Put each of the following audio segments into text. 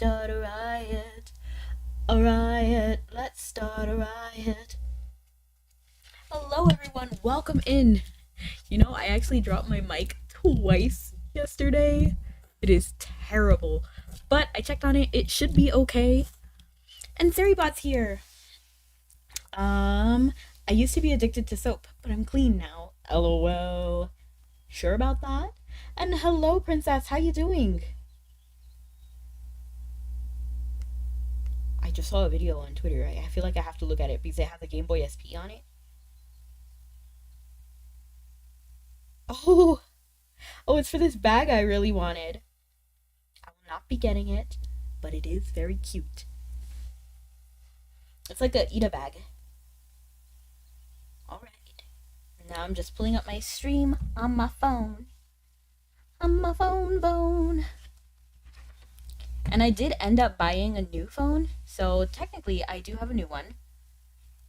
start a riot. A riot. Let's start a riot. Hello, everyone. Welcome in. You know, I actually dropped my mic twice yesterday. It is terrible. But I checked on it. It should be okay. And Seribot's here. I used to be addicted to soap, but I'm clean now. LOL. Sure about that? And hello, princess. How you doing? I just saw a video on Twitter. I feel like I have to look at it because it has a Game Boy SP on it. Oh, oh, it's for this bag I really wanted. I will not be getting it, but it is very cute. It's like a Ida bag. Alright. Now I'm just pulling up my stream on my phone. On my phone. And I did end up buying a new phone, so technically I do have a new one.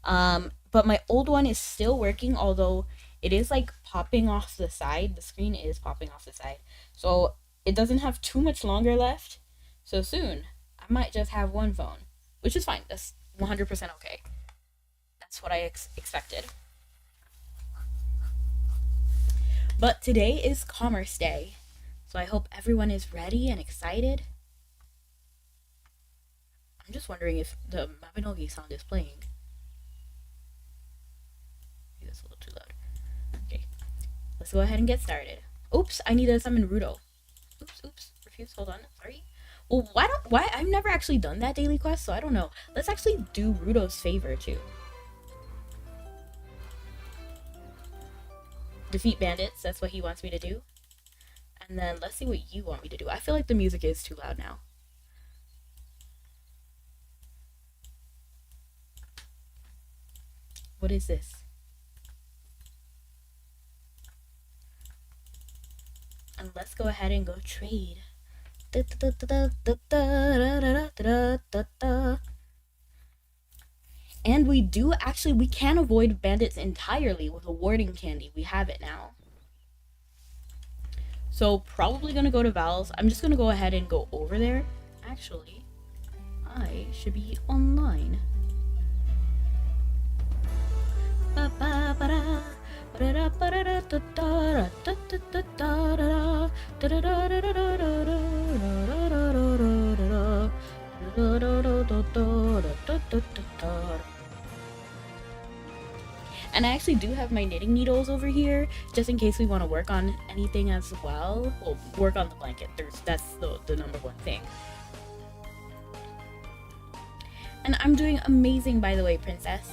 But my old one is still working, although it is like popping off the side. The screen is popping off the side. So it doesn't have too much longer left. So soon, I might just have one phone, which is fine. That's 100% okay. That's what I expected. But today is Commerce Day, so I hope everyone is ready and excited. I'm just wondering if the Mabinogi sound is playing. Maybe that's a little too loud. Okay, let's go ahead and get started. Oops, I need to summon Rudo. Oops, refuse, hold on, sorry. Well, why, I've never actually done that daily quest, so I don't know. Let's actually do Rudo's favor, too. Defeat bandits, that's what he wants me to do. And then let's see what you want me to do. I feel like the music is too loud now. What is this? And let's go ahead and go trade. And we can avoid bandits entirely with a warding candy. We have it now. So probably gonna go to Val's. I'm just gonna go ahead and go over there. Actually, I should be online. And I actually do have my knitting needles over here, just in case we want to work on anything as well. Well, work on the blanket. That's the number one thing. And I'm doing amazing, by the way, princess.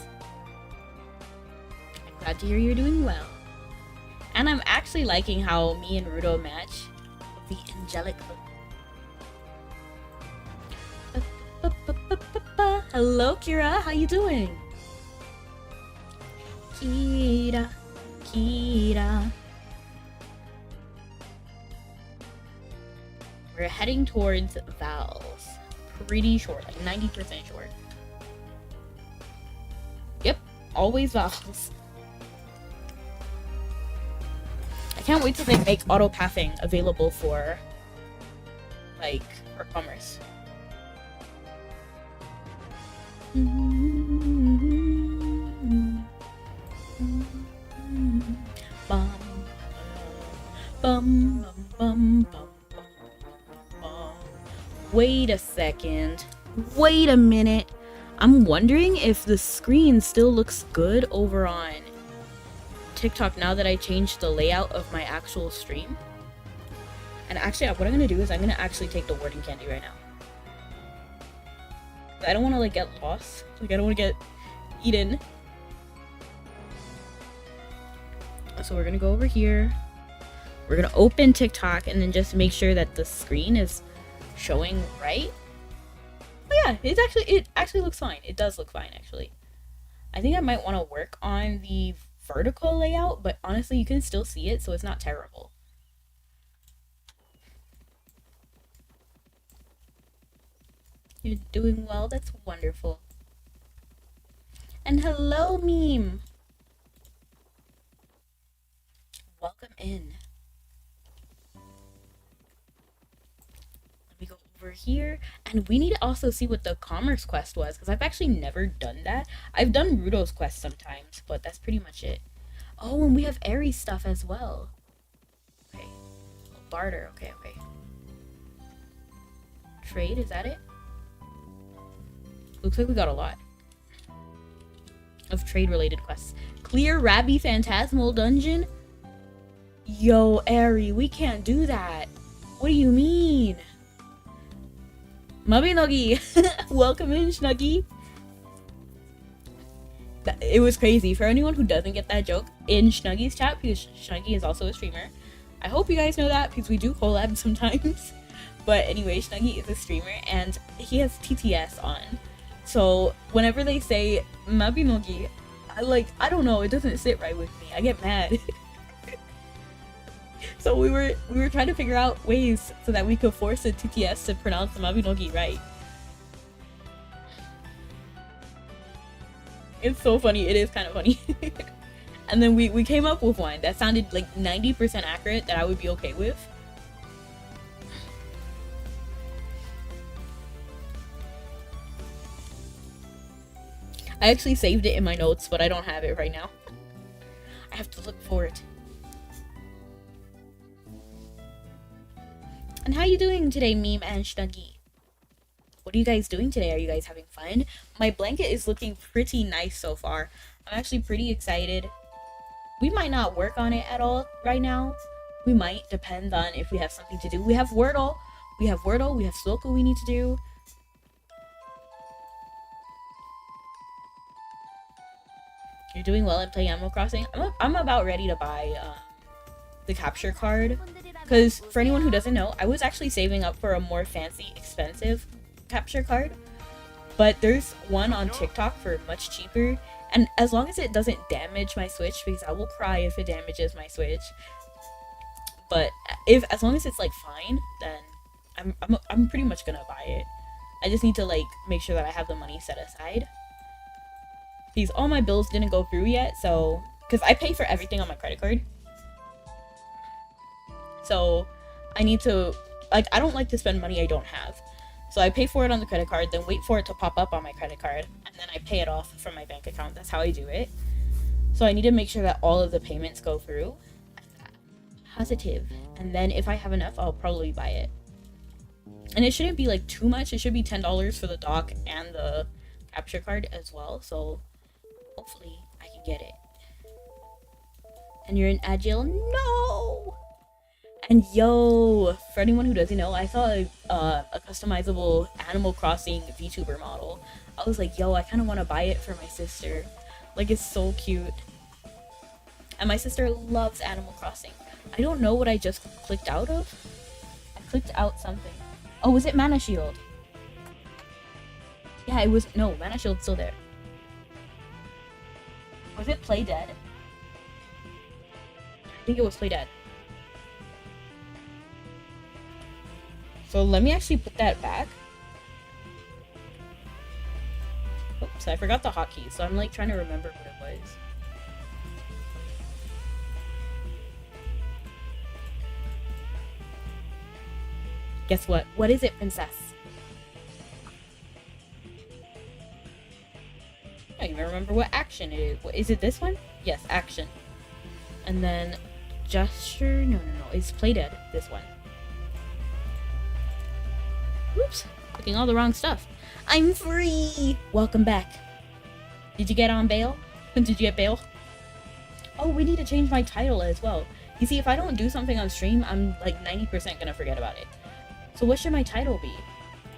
I'm glad to hear you're doing well. And I'm actually liking how me and Rudo match with the angelic look. Hello, Kira. How you doing? Kira. We're heading towards Val's. Pretty sure, like 90% sure. Yep, always Val's. I can't wait till they make auto pathing available for commerce. Wait a second. Wait a minute. I'm wondering if the screen still looks good over on TikTok now that I changed the layout of my actual stream. And actually, what I'm gonna do is I'm gonna actually take the warding candy right now. I don't want to get lost. I don't want to get eaten. So we're gonna go over here. We're gonna open TikTok and then just make sure that the screen is showing right. Oh yeah, it actually looks fine. It does look fine actually. I think I might want to work on the vertical layout, but honestly you can still see it, so it's not terrible. You're doing well, that's wonderful. And hello, meme. Welcome in. Let me go over here. And we need to also see what the commerce quest was, because I've actually never done that. I've done Rudo's quest sometimes, but that's pretty much it. Oh, and we have Aries stuff as well. Okay. Oh, barter. Okay, okay. Trade, is that it? Looks like we got a lot of trade-related quests. Clear Rabbi Phantasmal Dungeon? Yo, Ari, we can't do that. What do you mean? Mabinogi! Welcome in, Snuggy! It was crazy. For anyone who doesn't get that joke, in Snuggy's chat, because Snuggy is also a streamer, I hope you guys know that, because we do collab sometimes. But anyway, Snuggy is a streamer, and he has TTS on. So whenever they say Mabinogi, I don't know, it doesn't sit right with me. I get mad. So we were trying to figure out ways so that we could force the TTS to pronounce the Mabinogi right. It's so funny. It is kind of funny. And then we came up with one that sounded like 90% accurate that I would be okay with. I actually saved it in my notes, but I don't have it right now. I have to look for it. And how you doing today, Meme and Snuggy? What are you guys doing today? Are you guys having fun? My blanket is looking pretty nice so far. I'm actually pretty excited. We might not work on it at all right now. We might, depend on if we have something to do. We have Wordle. We have Sudoku we need to do. You're doing well at playing Animal Crossing. I'm about ready to buy the capture card. Because for anyone who doesn't know, I was actually saving up for a more fancy, expensive capture card. But there's one on TikTok for much cheaper. And as long as it doesn't damage my Switch, because I will cry if it damages my Switch. But as long as it's like fine, then I'm pretty much gonna buy it. I just need to like make sure that I have the money set aside. Because all my bills didn't go through yet, so because I pay for everything on my credit card. So I need to, like, I don't like to spend money I don't have. So I pay for it on the credit card, then wait for it to pop up on my credit card, and then I pay it off from my bank account. That's how I do it. So I need to make sure that all of the payments go through. Positive. And then if I have enough, I'll probably buy it. And it shouldn't be like too much. It should be $10 for the dock and the capture card as well. So hopefully I can get it. And you're in Agile? No! And yo, for anyone who doesn't know, I saw a customizable Animal Crossing VTuber model. I was like, yo, I kind of want to buy it for my sister. Like, it's so cute. And my sister loves Animal Crossing. I don't know what I just clicked out of. I clicked out something. Oh, was it Mana Shield? Yeah, it was. No, Mana Shield's still there. Was it Play Dead? I think it was Play Dead. So let me actually put that back. Oops, I forgot the hotkey, so I'm like trying to remember what it was. Guess what? What is it, princess? I don't even remember what action it is. Is it this one? Yes, action. And then gesture? No. It's Play Dead, this one. Oops, clicking all the wrong stuff. I'm free! Welcome back. Did you get on bail? Did you get bail? Oh, we need to change my title as well. You see, if I don't do something on stream, I'm like 90% gonna forget about it. So what should my title be?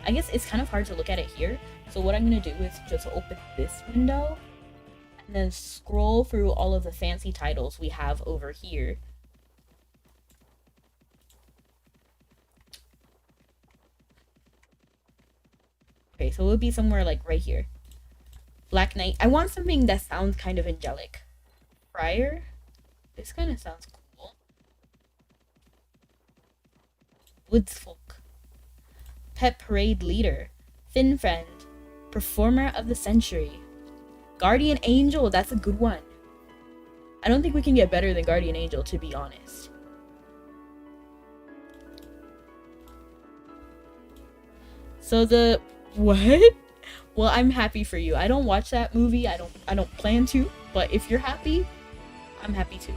I guess it's kind of hard to look at it here. So what I'm gonna do is just open this window and then scroll through all of the fancy titles we have over here. Okay, so it would be somewhere like right here. Black Knight. I want something that sounds kind of angelic. Friar? This kind of sounds cool. Woodsfolk. Pet Parade Leader. Thin Friend. Performer of the Century. Guardian Angel. That's a good one. I don't think we can get better than Guardian Angel, to be honest. So the what? Well, I'm happy for you. I don't watch that movie. I don't plan to, but if you're happy, I'm happy too.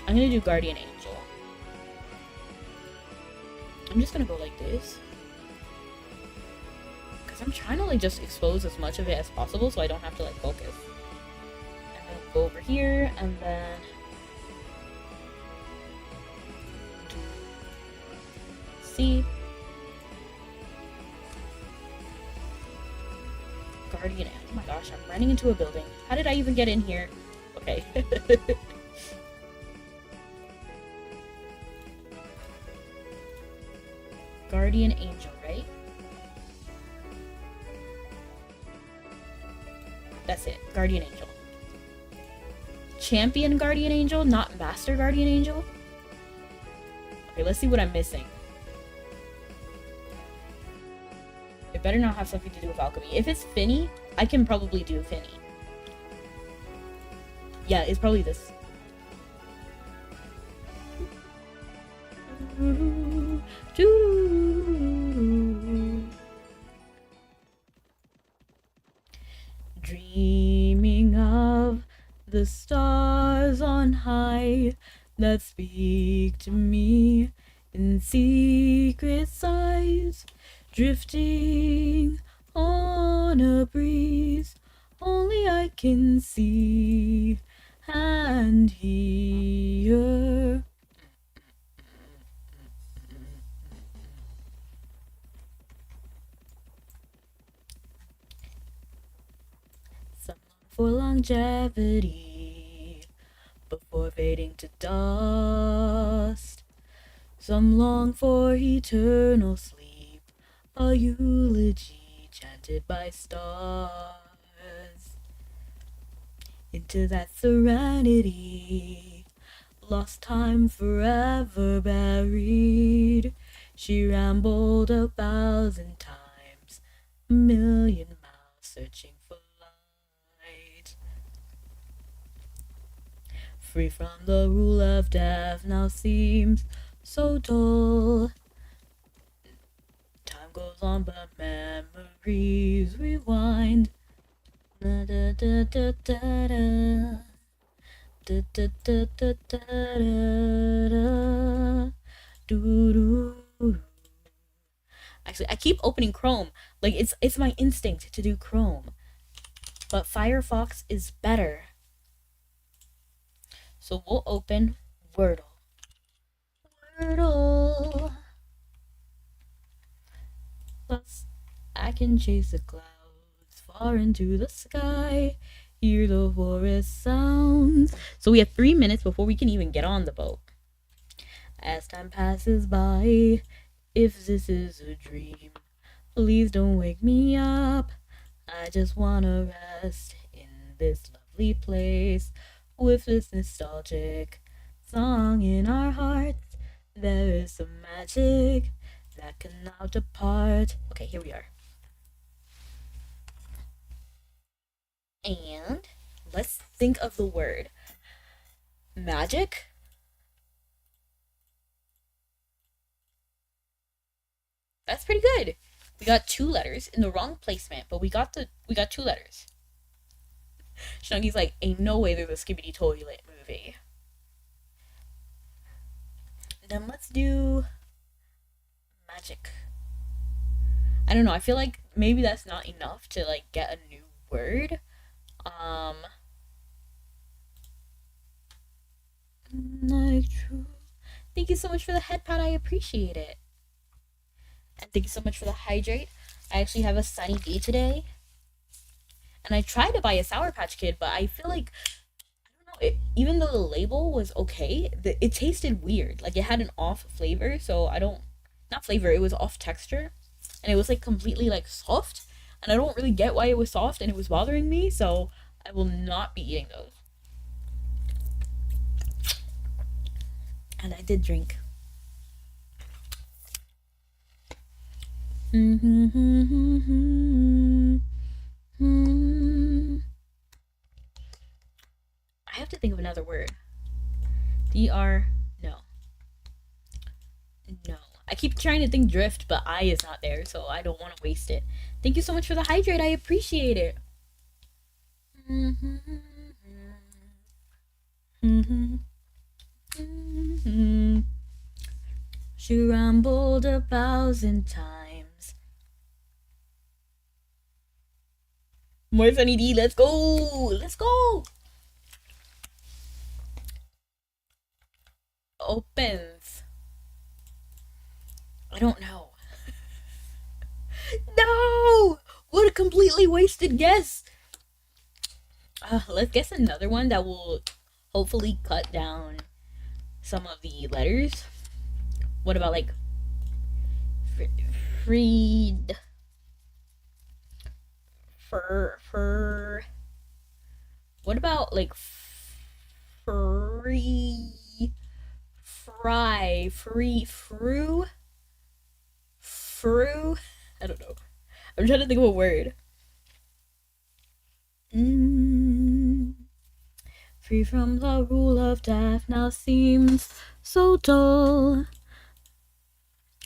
I'm gonna do Guardian Angel. I'm just gonna go like this. Because I'm trying to like just expose as much of it as possible so I don't have to like focus. I'm gonna go over here and then see. Guardian. Oh my gosh, I'm running into a building. How did I even get in here? Okay. Guardian Angel, right? That's it. Guardian Angel. Champion Guardian Angel, not Master Guardian Angel? Okay, let's see what I'm missing. It better not have something to do with alchemy. If it's Finny, I can probably do Finny. Yeah, it's probably this. Dreaming of the stars on high that speak to me in secret sighs, drifting on a breeze only I can see and hear. Some for longevity before fading to dust. Some long for eternal sleep, a eulogy chanted by stars. Into that serenity, lost time forever buried, she rambled 1,000 times, 1,000,000 miles searching for light. Free from the rule of death now seems so dull. Time goes on but memories rewind. Da, da, da, da, da, da. Da, da, da, da, da, da. Doo, doo, doo. Actually, I keep opening Chrome. Like it's my instinct to do Chrome. But Firefox is better. So we'll open Wordle. Wordle. Plus, I can chase the clouds far into the sky, hear the forest sounds. So we have 3 minutes before we can even get on the boat. As time passes by, if this is a dream, please don't wake me up. I just wanna rest in this lovely place with this nostalgic song in our hearts. There is some magic that cannot depart. Okay, here we are. And let's think of the word magic. That's pretty good. We got 2 letters in the wrong placement, but we got 2 letters. Snuggy's like, ain't no way there's a Skibbity Toilet movie. Then let's do magic. I don't know, I feel like maybe that's not enough to like get a new word. Like true. Thank you so much for the head pat, I appreciate it. And thank you so much for the hydrate. I actually have a sunny day today. And I tried to buy a Sour Patch Kid, but I feel like, I don't know, even though the label was okay, it tasted weird. Like, it had an off flavor, so not flavor, it was off texture. And it was, like, completely, like, soft. And I don't really get why it was soft, and it was bothering me, so I will not be eating those. And I did drink. I have to think of another word. No. No. I keep trying to think drift, but I is not there, so I don't want to waste it. Thank you so much for the hydrate. I appreciate it. She rumbled 1,000 times. More Sunny D, let's go! Let's go! Opens. I don't know. No! What a completely wasted guess! Let's guess another one that will hopefully cut down some of the letters. What about like freed? Fur. What about like free? Fru? I don't know. I'm trying to think of a word. Free from the rule of death now seems so dull.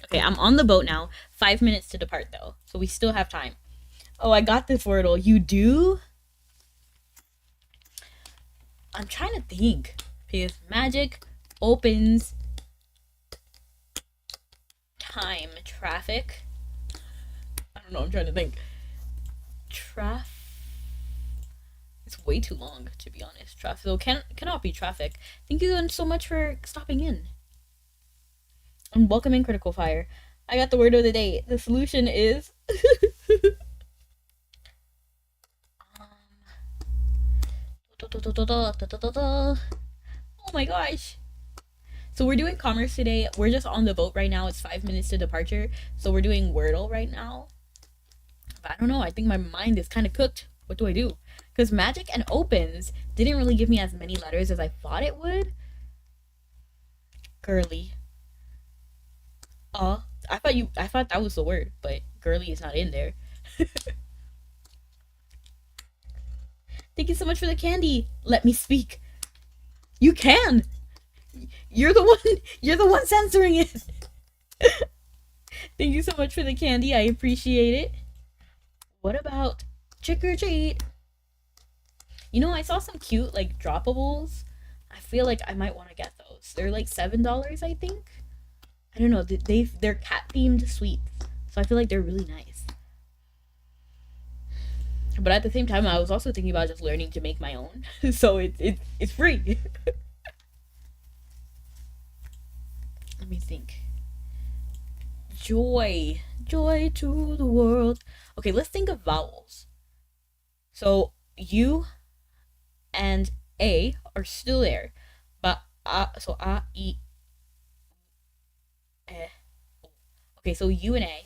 Okay, I'm on the boat now. 5 minutes to depart though, so we still have time. Oh, I got this wordle. You do? I'm trying to think. Because magic opens time traffic. I don't know, I'm trying to think. It's way too long, to be honest. Traffic though cannot be traffic. Thank you so much for stopping in. And welcome in, Critical Fire. I got the word of the day. The solution is oh my gosh. So we're doing commerce today. We're just on the boat right now. It's 5 minutes to departure. So we're doing Wordle right now. But I don't know. I think my mind is kind of cooked. What do I do? Because magic and opens didn't really give me as many letters as I thought it would. Girly. I thought that was the word, but girly is not in there. Thank you so much for the candy. Let me speak. You can. You're the one censoring it. Thank you so much for the candy. I appreciate it. What about trick or treat? You know, I saw some cute like droppables. I feel like I might want to get those. They're like $7, I think. I don't know. They're cat themed sweets, so I feel like they're really nice. But at the same time, I was also thinking about just learning to make my own, so it's free. Let me think. Joy to the world. Okay, let's think of vowels. So U and A are still there, but so E. Okay, so U and A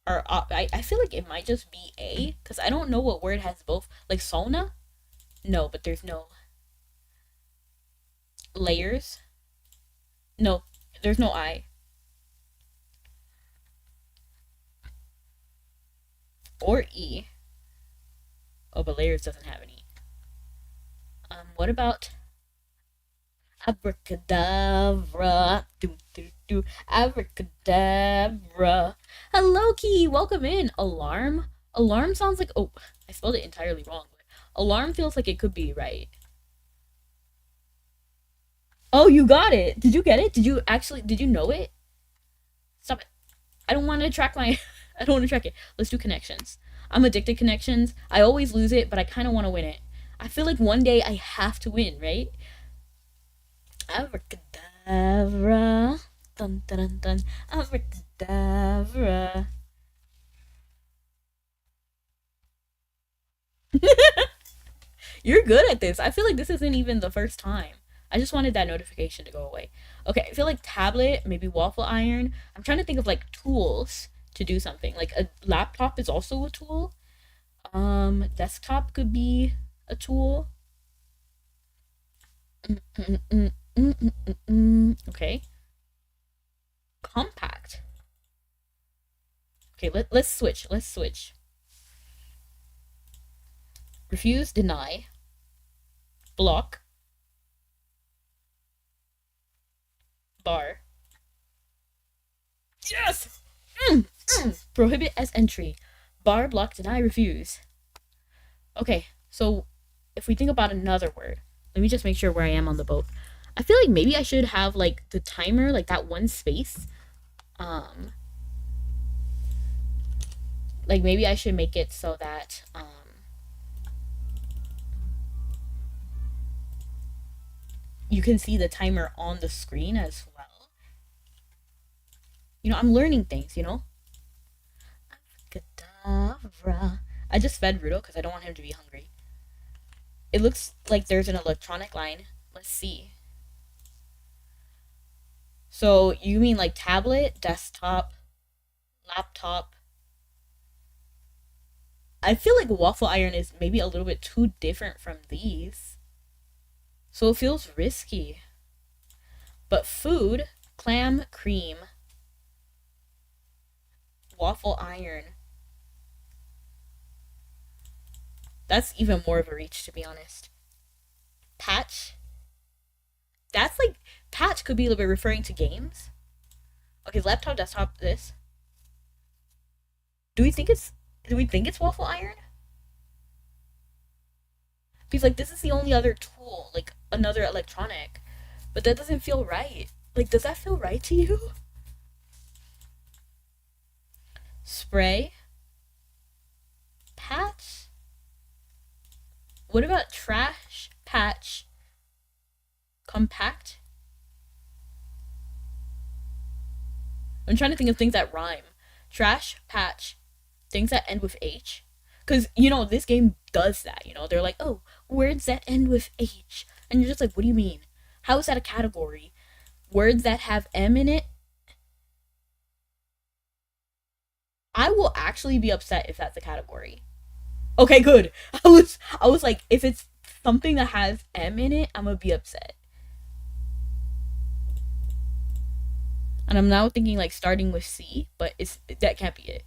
are I feel like it might just be A because I don't know what word has both. Like sauna, no, but there's no layers. No, there's no I. Or E. Oh, but layers doesn't have any. What about abracadabra? Abracadabra. Hello, Key. Welcome in. Alarm. Alarm sounds like. Oh, I spelled it entirely wrong. But alarm feels like it could be right. Oh, you got it. Did you get it? Did you know it? Stop it. I don't want to track my. I don't want to track it. Let's do connections. I'm addicted to connections. I always lose it, but I kind of want to win it. I feel like one day I have to win, right? Abracadabra. Dun dun dun dun. Abracadabra. You're good at this. I feel like this isn't even the first time. I just wanted that notification to go away. Okay, I feel like tablet, maybe waffle iron. I'm trying to think of like tools to do something. Like a laptop is also a tool. Desktop could be a tool. Okay. Compact. Okay, let's switch. Let's switch. Refuse, deny. Block. Bar. Yes! Prohibit as entry. Bar, block, deny, refuse. Okay, so if we think about another word, let me just make sure where I am on the boat. I feel like maybe I should have like the timer, like that one space. Like maybe I should make it so that you can see the timer on the screen as well. You know, I'm learning things, you know? Cadabra. I just fed Rudo because I don't want him to be hungry. It looks like there's an electronic line. Let's see. So you mean like tablet, desktop, laptop? I feel like waffle iron is maybe a little bit too different from these. So it feels risky. But food, clam, cream, waffle iron. That's even more of a reach, to be honest. Patch. That's like, patch could be a little bit referring to games. Okay, laptop, desktop, this. Do we think it's waffle iron? Because like this is the only other tool, like another electronic. But that doesn't feel right. Like, does that feel right to you? Spray. Patch. What about trash, patch, compact? I'm trying to think of things that rhyme. Trash, patch, things that end with H. Because, you know, this game does that, you know? They're like, oh, words that end with H. And you're just like, what do you mean? How is that a category? Words that have M in it? I will actually be upset if that's a category. Okay, good. I was like, if it's something that has M in it, I'm gonna be upset. And I'm now thinking like starting with C, but that can't be it.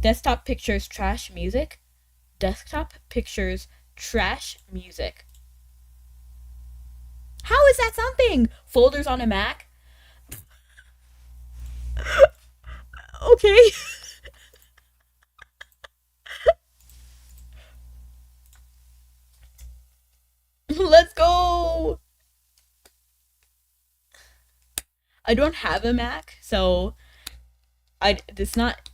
Desktop pictures trash music. Desktop pictures trash music. How is that something? Folders on a Mac? Okay. Let's go. I don't have a Mac, so that's not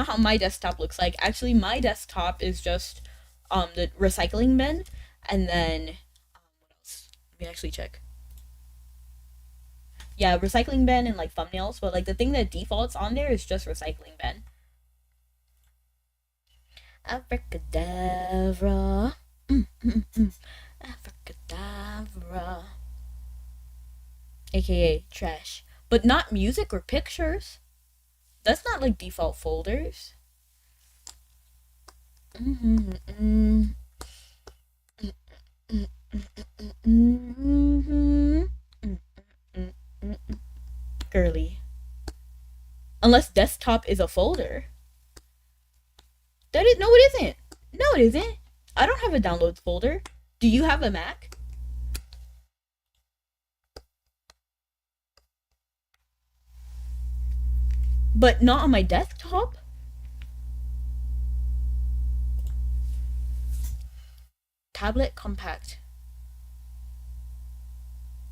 how my desktop looks like. Actually, my desktop is just the recycling bin, and then what else? Let me actually check. Yeah, recycling bin and like thumbnails, but like the thing that defaults on there is just recycling bin. Abracadabra. Abracadabra. AKA trash. But not music or pictures. That's not like default folders. Girly. Unless desktop is a folder. No, it isn't. No, it isn't. I don't have a downloads folder. Do you have a Mac? But not on my desktop. Tablet compact.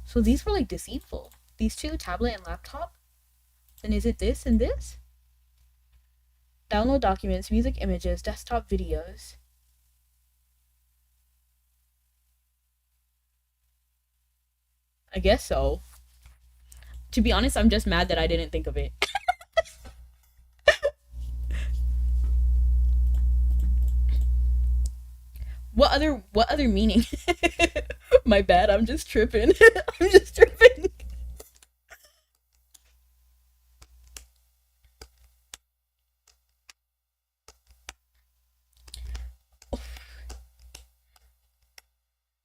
So these were like deceitful. These two, tablet and laptop. Then is it this and this? Download documents, music, images, desktop videos. I guess so. To be honest, I'm just mad that I didn't think of it. What other meaning? My bad, I'm just tripping. I'm just tripping.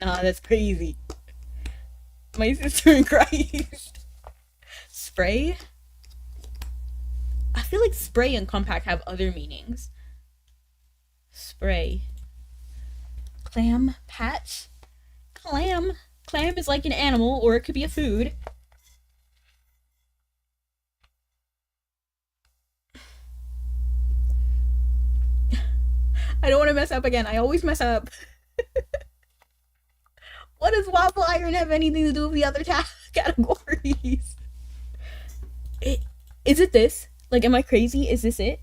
Nah, that's crazy. My sister in Christ. Spray? I feel like spray and compact have other meanings. Spray. Clam patch. Clam. Clam is like an animal, or it could be a food. I don't want to mess up again. I always mess up. What does waffle iron have anything to do with the other categories? It, is it this? Like, am I crazy? Is this it?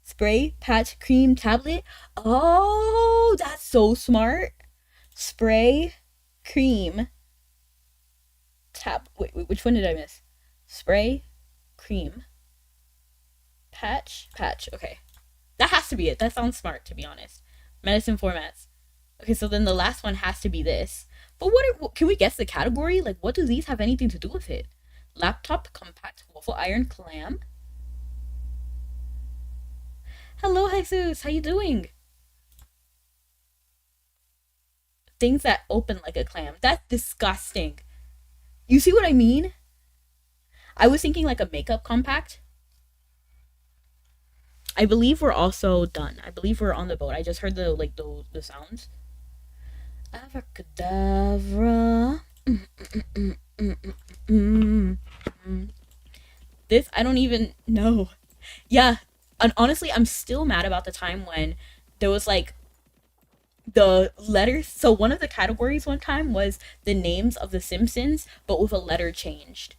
Spray, patch, cream, tablet. Oh, that's so smart. Spray, cream, Wait, which one did I miss? Spray, cream, patch. Okay, that has to be it. That sounds smart, to be honest. Medicine formats. Okay, so then the last one has to be this. But can we guess the category? Like, what do these have anything to do with it? Laptop, compact, waffle iron, clam. Hello, Jesus. How you doing? Things that open like a clam. That's disgusting. You see what I mean? I was thinking like a makeup compact. I believe we're also done. I believe we're on the boat. I just heard the sounds. Abracadabra. This I don't even know. Yeah, and honestly, I'm still mad about the time when there was like the letters. So one of the categories one time was the names of the Simpsons, but with a letter changed.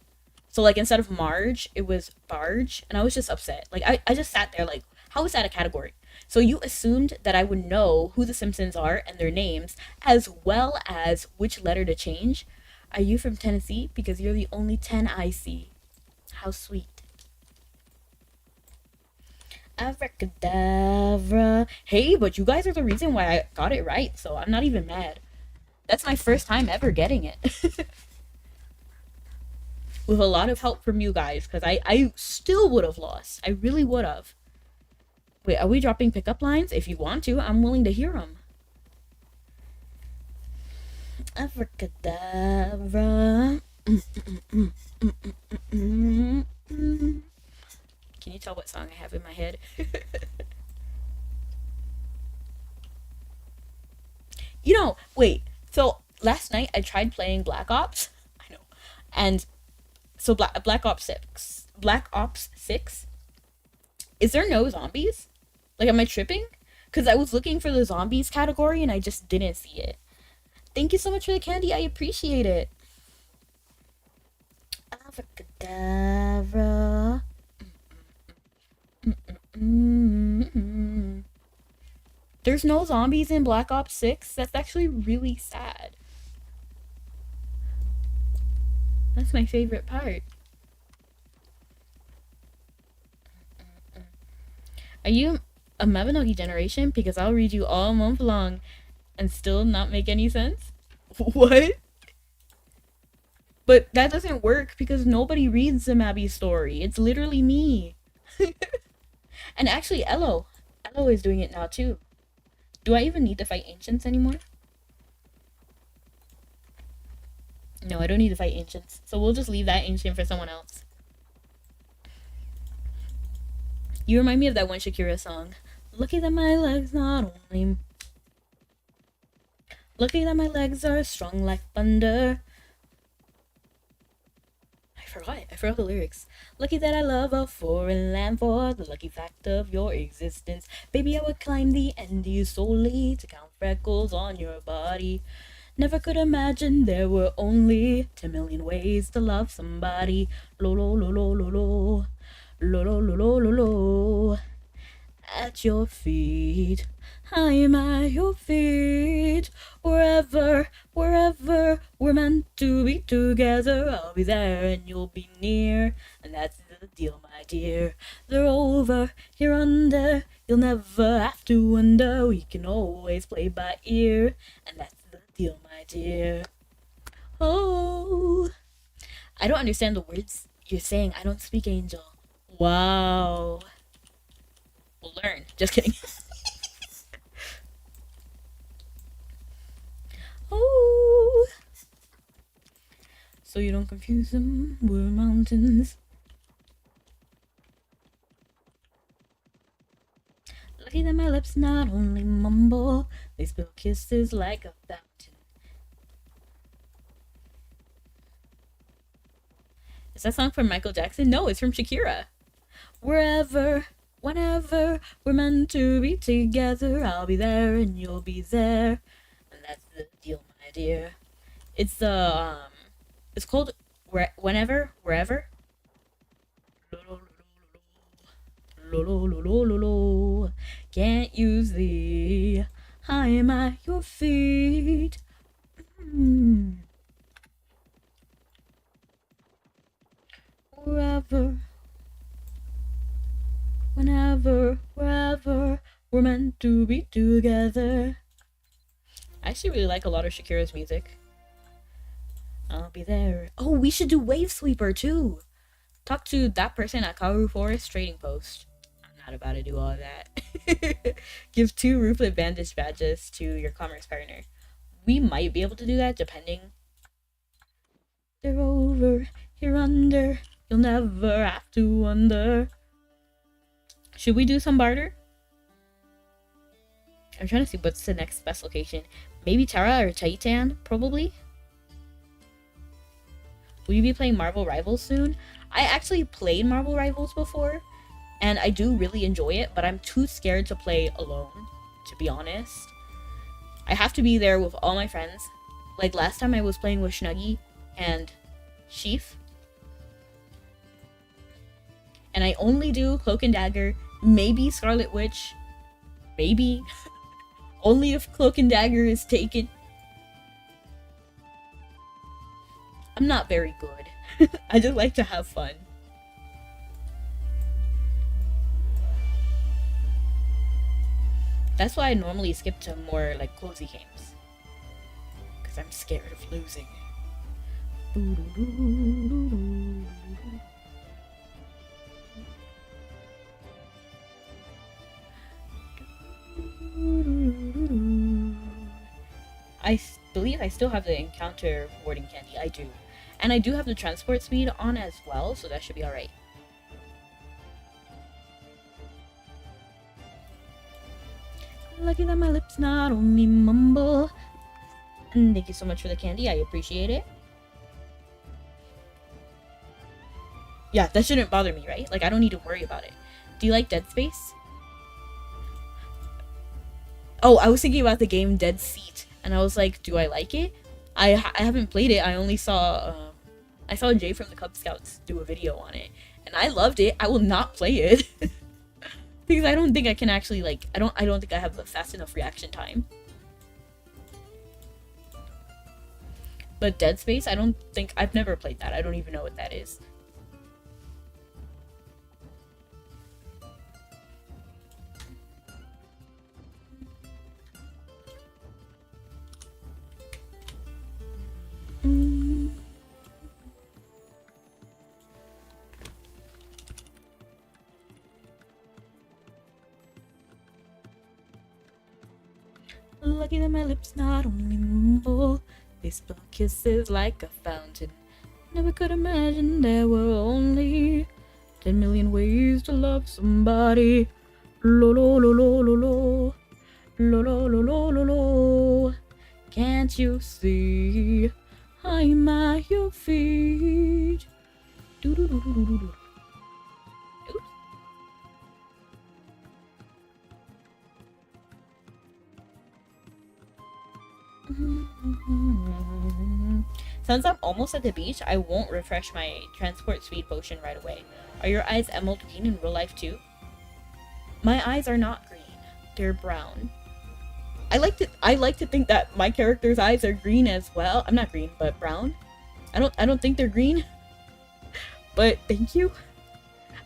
So like instead of Marge, it was Barge, and I was just upset. Like I just sat there like, how is that a category? So you assumed that I would know who the Simpsons are and their names, as well as which letter to change. Are you from Tennessee? Because you're the only 10 I see. How sweet. Abracadabra. Hey, but you guys are the reason why I got it right, so I'm not even mad. That's my first time ever getting it. With a lot of help from you guys, because I still would have lost. I really would have. Wait, are we dropping pickup lines? If you want to, I'm willing to hear them. Abracadabra. Can you tell what song I have in my head? Wait. So last night I tried playing Black Ops. I know. And so Black Ops 6. Black Ops 6. Is there no zombies? Like, am I tripping? Because I was looking for the zombies category and I just didn't see it. Thank you so much for the candy. I appreciate it. Abracadabra. There's no zombies in Black Ops 6? That's actually really sad. That's my favorite part. Are you a Mabinogi generation? Because I'll read you all month long and still not make any sense? What? But that doesn't work because nobody reads the Mabby story. It's literally me. And actually, Elo is doing it now too. Do I even need to fight ancients anymore? No, I don't need to fight ancients. So we'll just leave that ancient for someone else. You remind me of that one Shakira song. Lucky that my legs not only... Lucky that my legs are strong like thunder. I forgot the lyrics. Lucky that I love a foreign land for the lucky fact of your existence. Baby, I would climb the Andes solely to count freckles on your body. Never could imagine there were only 10 million ways to love somebody. Lo lo lo lo lo lo. Lo lo lo lo lo lo. At your feet. I'm at your feet. Wherever we're meant to be together, I'll be there and you'll be near. And that's the deal, my dear. They're over, here under. You'll never have to wonder. We can always play by ear. And that's the deal, my dear. Oh, I don't understand the words you're saying. I don't speak angel. Wow. We'll learn. Just kidding. Oh. So you don't confuse them. We're mountains. Lucky that my lips not only mumble, they spill kisses like a fountain. Is that song from Michael Jackson? No, it's from Shakira. Wherever Whenever we're meant to be together, I'll be there and you'll be there. And that's the deal, my dear. It's it's called Whenever, Wherever. Can't use thee. I'm at your feet. Wherever, whenever, wherever, we're meant to be together. I actually really like a lot of Shakira's music. I'll be there. Oh, we should do wavesweaper too. Talk to that person at Kauru Forest Trading Post. I'm not about to do all of that. Give 2 rooflet bandage badges to your commerce partner. We might be able to do that depending. They're over, here under. You'll never have to wonder. Should we do some barter? I'm trying to see what's the next best location. Maybe Tara or Titan, probably. Will you be playing Marvel Rivals soon? I actually played Marvel Rivals before, and I do really enjoy it, but I'm too scared to play alone, to be honest. I have to be there with all my friends. Like last time I was playing with Snuggy and Sheaf. And I only do Cloak and Dagger, maybe Scarlet Witch, maybe. Only if Cloak and Dagger is taken. I'm not very good. I just like to have fun. That's why I normally skip to more like cozy games. Because I'm scared of losing. I believe I still have the encounter rewarding candy. I do. And I do have the transport speed on as well, so that should be alright. Lucky that my lips not only mumble. And thank you so much for the candy. I appreciate it. Yeah, that shouldn't bother me, right? Like, I don't need to worry about it. Do you like Dead Space? Oh, I was thinking about the game Dead Seat, and I was like, do I like it? I haven't played it. I only saw Jay from the Cub Scouts do a video on it, and I loved it. I will not play it because I don't think I can actually like. I don't think I have the fast enough reaction time. But Dead Space, I don't think I've never played that. I don't even know what that is. Lucky that my lips not only mumble, they spill kisses like a fountain. Never could imagine there were only 10 million ways to love somebody. Lo lo lo lo lo lo, lo lo lo lo lo lo. Can't you see I'm at your feet? Do do do do do do. Since I'm almost at the beach, I won't refresh my transport speed potion right away. Are your eyes emerald green in real life too? My eyes are not green. They're brown. I like to think that my character's eyes are green as well. I'm not green, but brown. I don't think they're green. But thank you.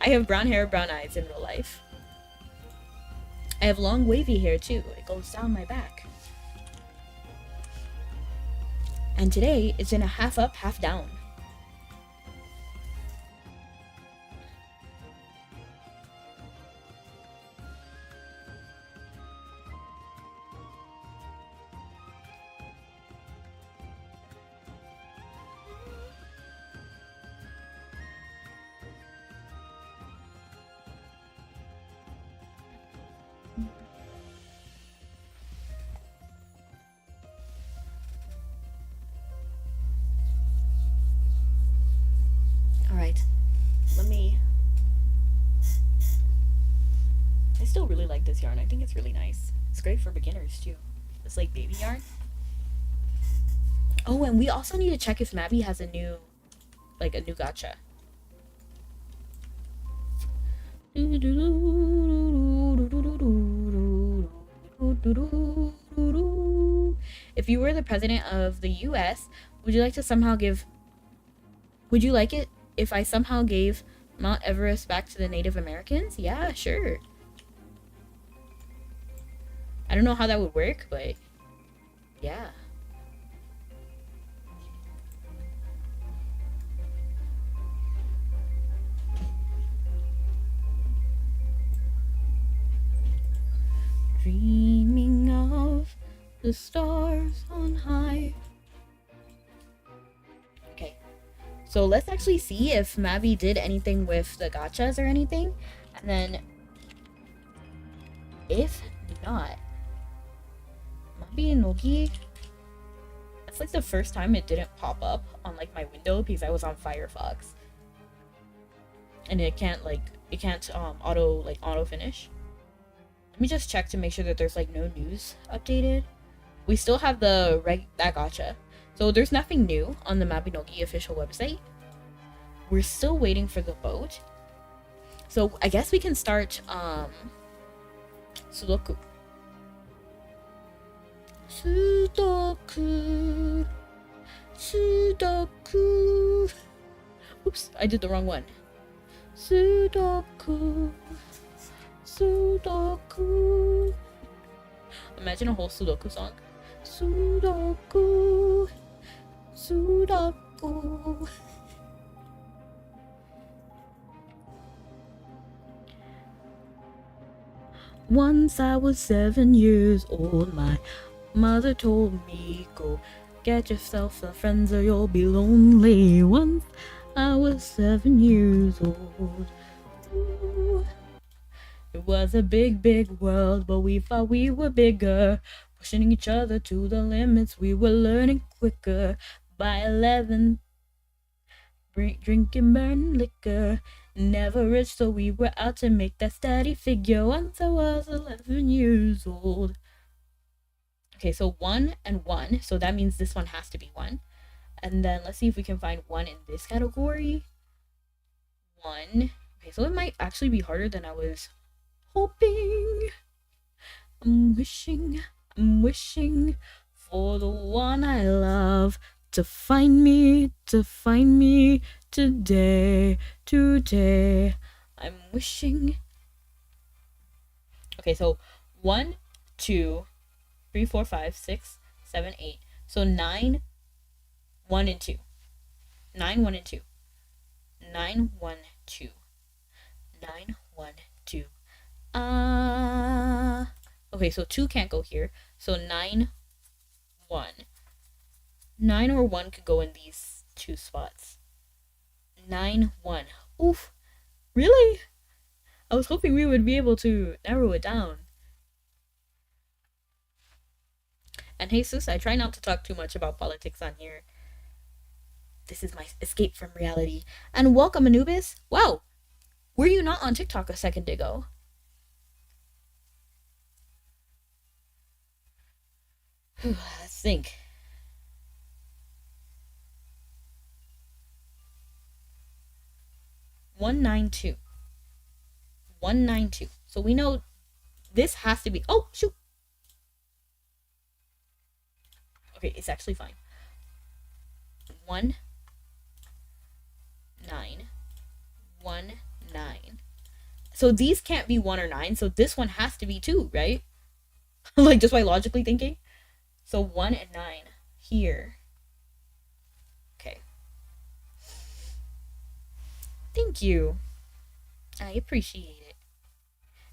I have brown hair, brown eyes in real life. I have long wavy hair too. It goes down my back. And today it's in a half up, half down. still really like this yarn. I think it's really nice. It's great for beginners too. It's like baby yarn. Oh, and we also need to check if Mabby has a new gacha. If you were the president of the US, would you like to somehow give... Would you like it if I somehow gave Mount Everest back to the Native Americans? Yeah, sure. I don't know how that would work, but yeah. Dreaming of the stars on high. Okay, so let's actually see if Mabby did anything with the gachas or anything, and then if not, Mabinogi, that's like the first time it didn't pop up on like my window because I was on Firefox, and it can't auto finish. Let me just check to make sure that there's like no news updated. We still have that gacha, so there's nothing new on the Mabinogi official website. We're still waiting for the boat, so I guess we can start Sudoku. Sudoku. Oops, I did the wrong one. Sudoku. Imagine a whole Sudoku song. Sudoku. Once I was 7 years old, my mother told me, go get yourself some friends or you'll be lonely. Once I was 7 years old. Ooh. It was a big, big world, but we thought we were bigger. Pushing each other to the limits, we were learning quicker. By 11, drinking burning liquor. Never rich, so we were out to make that steady figure. Once I was 11 years old. Okay, so 1 and 1, so that means this one has to be 1. And then let's see if we can find 1 in this category. 1. Okay, so it might actually be harder than I was hoping. I'm wishing for the one I love to find me today. I'm wishing. Okay, so 1, 2, 3, 4, 5, 6, 7, 8. So 9, 1, and 2. 9, 1, and 2. 9, 1, 2. 9, 1, 2. Okay, so 2 can't go here. So 9, 1. 9 or 1 could go in these 2 spots. 9, 1. Oof. Really? I was hoping we would be able to narrow it down. And Jesus, I try not to talk too much about politics on here. This is my escape from reality. And welcome, Anubis. Wow. Were you not on TikTok a second ago? Let's think. 192. 192. So we know this has to be... Oh, shoot. Okay, it's actually fine. 1, 9. 1, 9. So these can't be 1 or 9, so this one has to be 2, right? Like, just by logically thinking. So 1 and 9 here. Okay. Thank you. I appreciate it.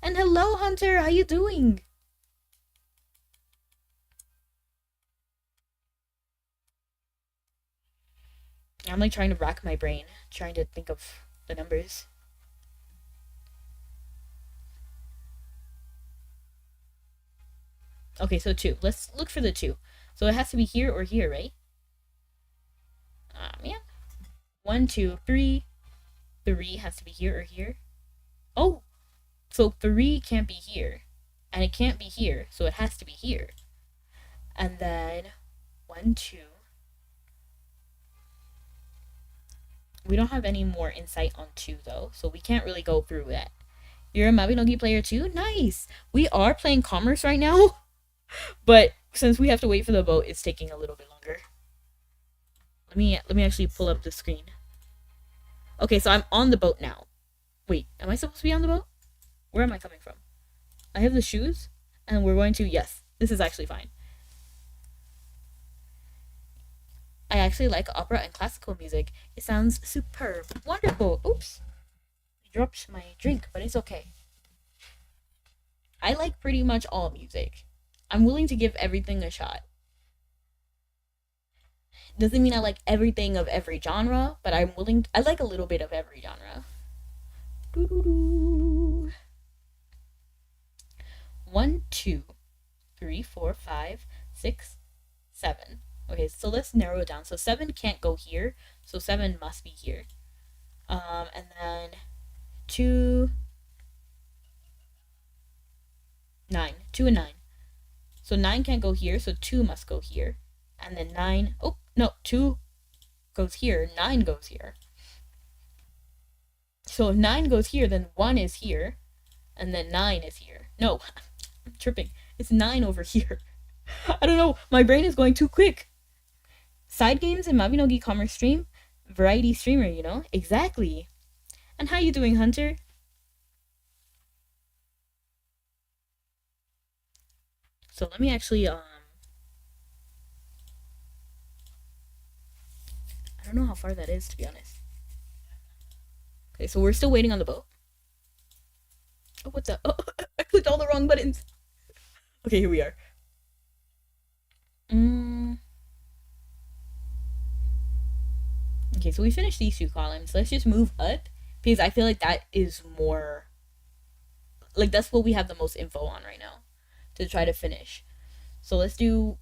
And hello, Hunter. How you doing? I'm like trying to rack my brain, trying to think of the numbers. Okay, so 2. Let's look for the 2. So it has to be here or here, right? Ah, man. 1, 2, 3. 3 has to be here or here. Oh! So 3 can't be here. And it can't be here, so it has to be here. And then 1, 2. We don't have any more insight on 2 though, so we can't really go through that. You're a Mabinogi player too? Nice! We are playing commerce right now, but since we have to wait for the boat, it's taking a little bit longer. Let me actually pull up the screen. Okay, so I'm on the boat now. Wait, am I supposed to be on the boat? Where am I coming from? I have the shoes, and we're going to, yes, this is actually fine. I actually like opera and classical music. It sounds superb. Wonderful. Oops. I dropped my drink, but it's okay. I like pretty much all music. I'm willing to give everything a shot. Doesn't mean I like everything of every genre, but I like a little bit of every genre. Doo-doo-doo. 1, 2, 3, 4, 5, 6, 7. Okay, so let's narrow it down. So 7 can't go here, so 7 must be here. And then 2, 9. 2 and 9. So 9 can't go here, so 2 must go here. And then 9, oh, no, 2 goes here, 9 goes here. So if 9 goes here, then 1 is here, and then 9 is here. No, I'm tripping. It's 9 over here. I don't know, my brain is going too quick. Side games in Mabinogi Commerce stream? Variety streamer, you know? Exactly. And how you doing, Hunter? So let me actually, I don't know how far that is, to be honest. Okay, so we're still waiting on the boat. Oh, what the? Oh, I clicked all the wrong buttons. Okay, here we are. Okay, so we finished these 2 columns. Let's just move up, because I feel like that is more, like, that's what we have the most info on right now to try to finish. So let's try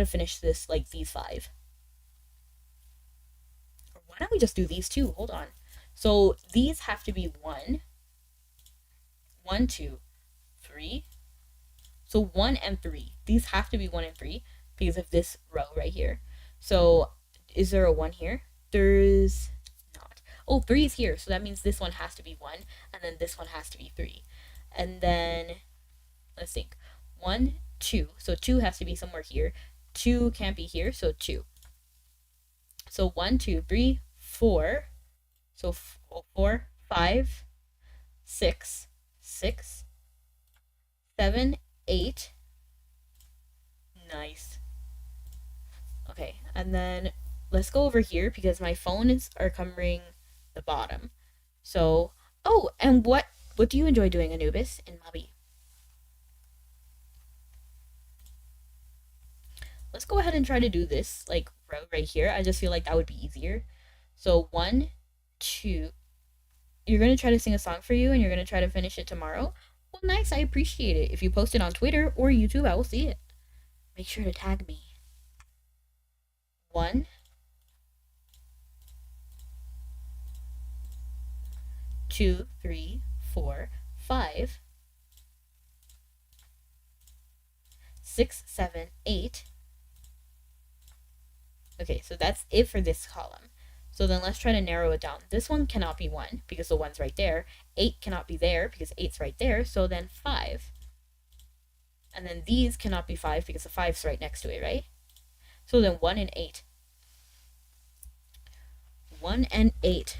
to finish this, like, these 5. Or why don't we just do these 2? Hold on. So these have to be 1, 1, 2, 3. So 1 and 3. These have to be 1 and 3 because of this row right here. So is there a 1 here? There's not. Oh, 3 is here. So that means this one has to be 1. And then this one has to be 3. And then, let's think. 1, 2. So 2 has to be somewhere here. 2 can't be here. So 2. So 1, 2, 3, 4. So 4, 5, 6, 6, 7, 8. Nice. Okay, and then let's go over here because my phones are covering the bottom. So, oh, and what do you enjoy doing, Anubis, in Mabi? Let's go ahead and try to do this, like, right here. I just feel like that would be easier. So 1, 2. You're going to try to sing a song for you and you're going to try to finish it tomorrow? Well, nice. I appreciate it. If you post it on Twitter or YouTube, I will see it. Make sure to tag me. 1, 2, 3, 4, 5, 6, 7, 8. Okay, so that's it for this column. So then let's try to narrow it down. This one cannot be 1 because the 1's right there. 8 cannot be there because 8's right there. So then 5. And then these cannot be 5 because the 5's right next to it, right? So then 1 and 8. 1 and 8.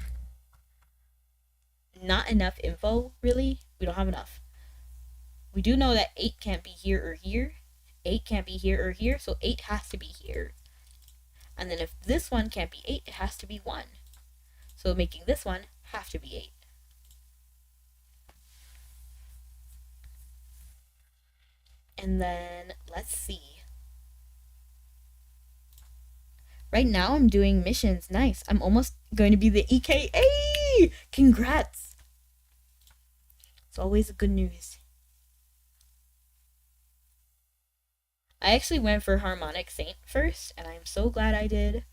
Not enough info, really. We don't have enough. We do know that 8 can't be here or here. 8 can't be here or here, so 8 has to be here. And then if this one can't be 8, it has to be 1. So making this one have to be 8. And then, let's see. Right now I'm doing missions. Nice. I'm almost going to be the EKA. Congrats. It's always good news. I actually went for Harmonic Saint first, and I'm so glad I did.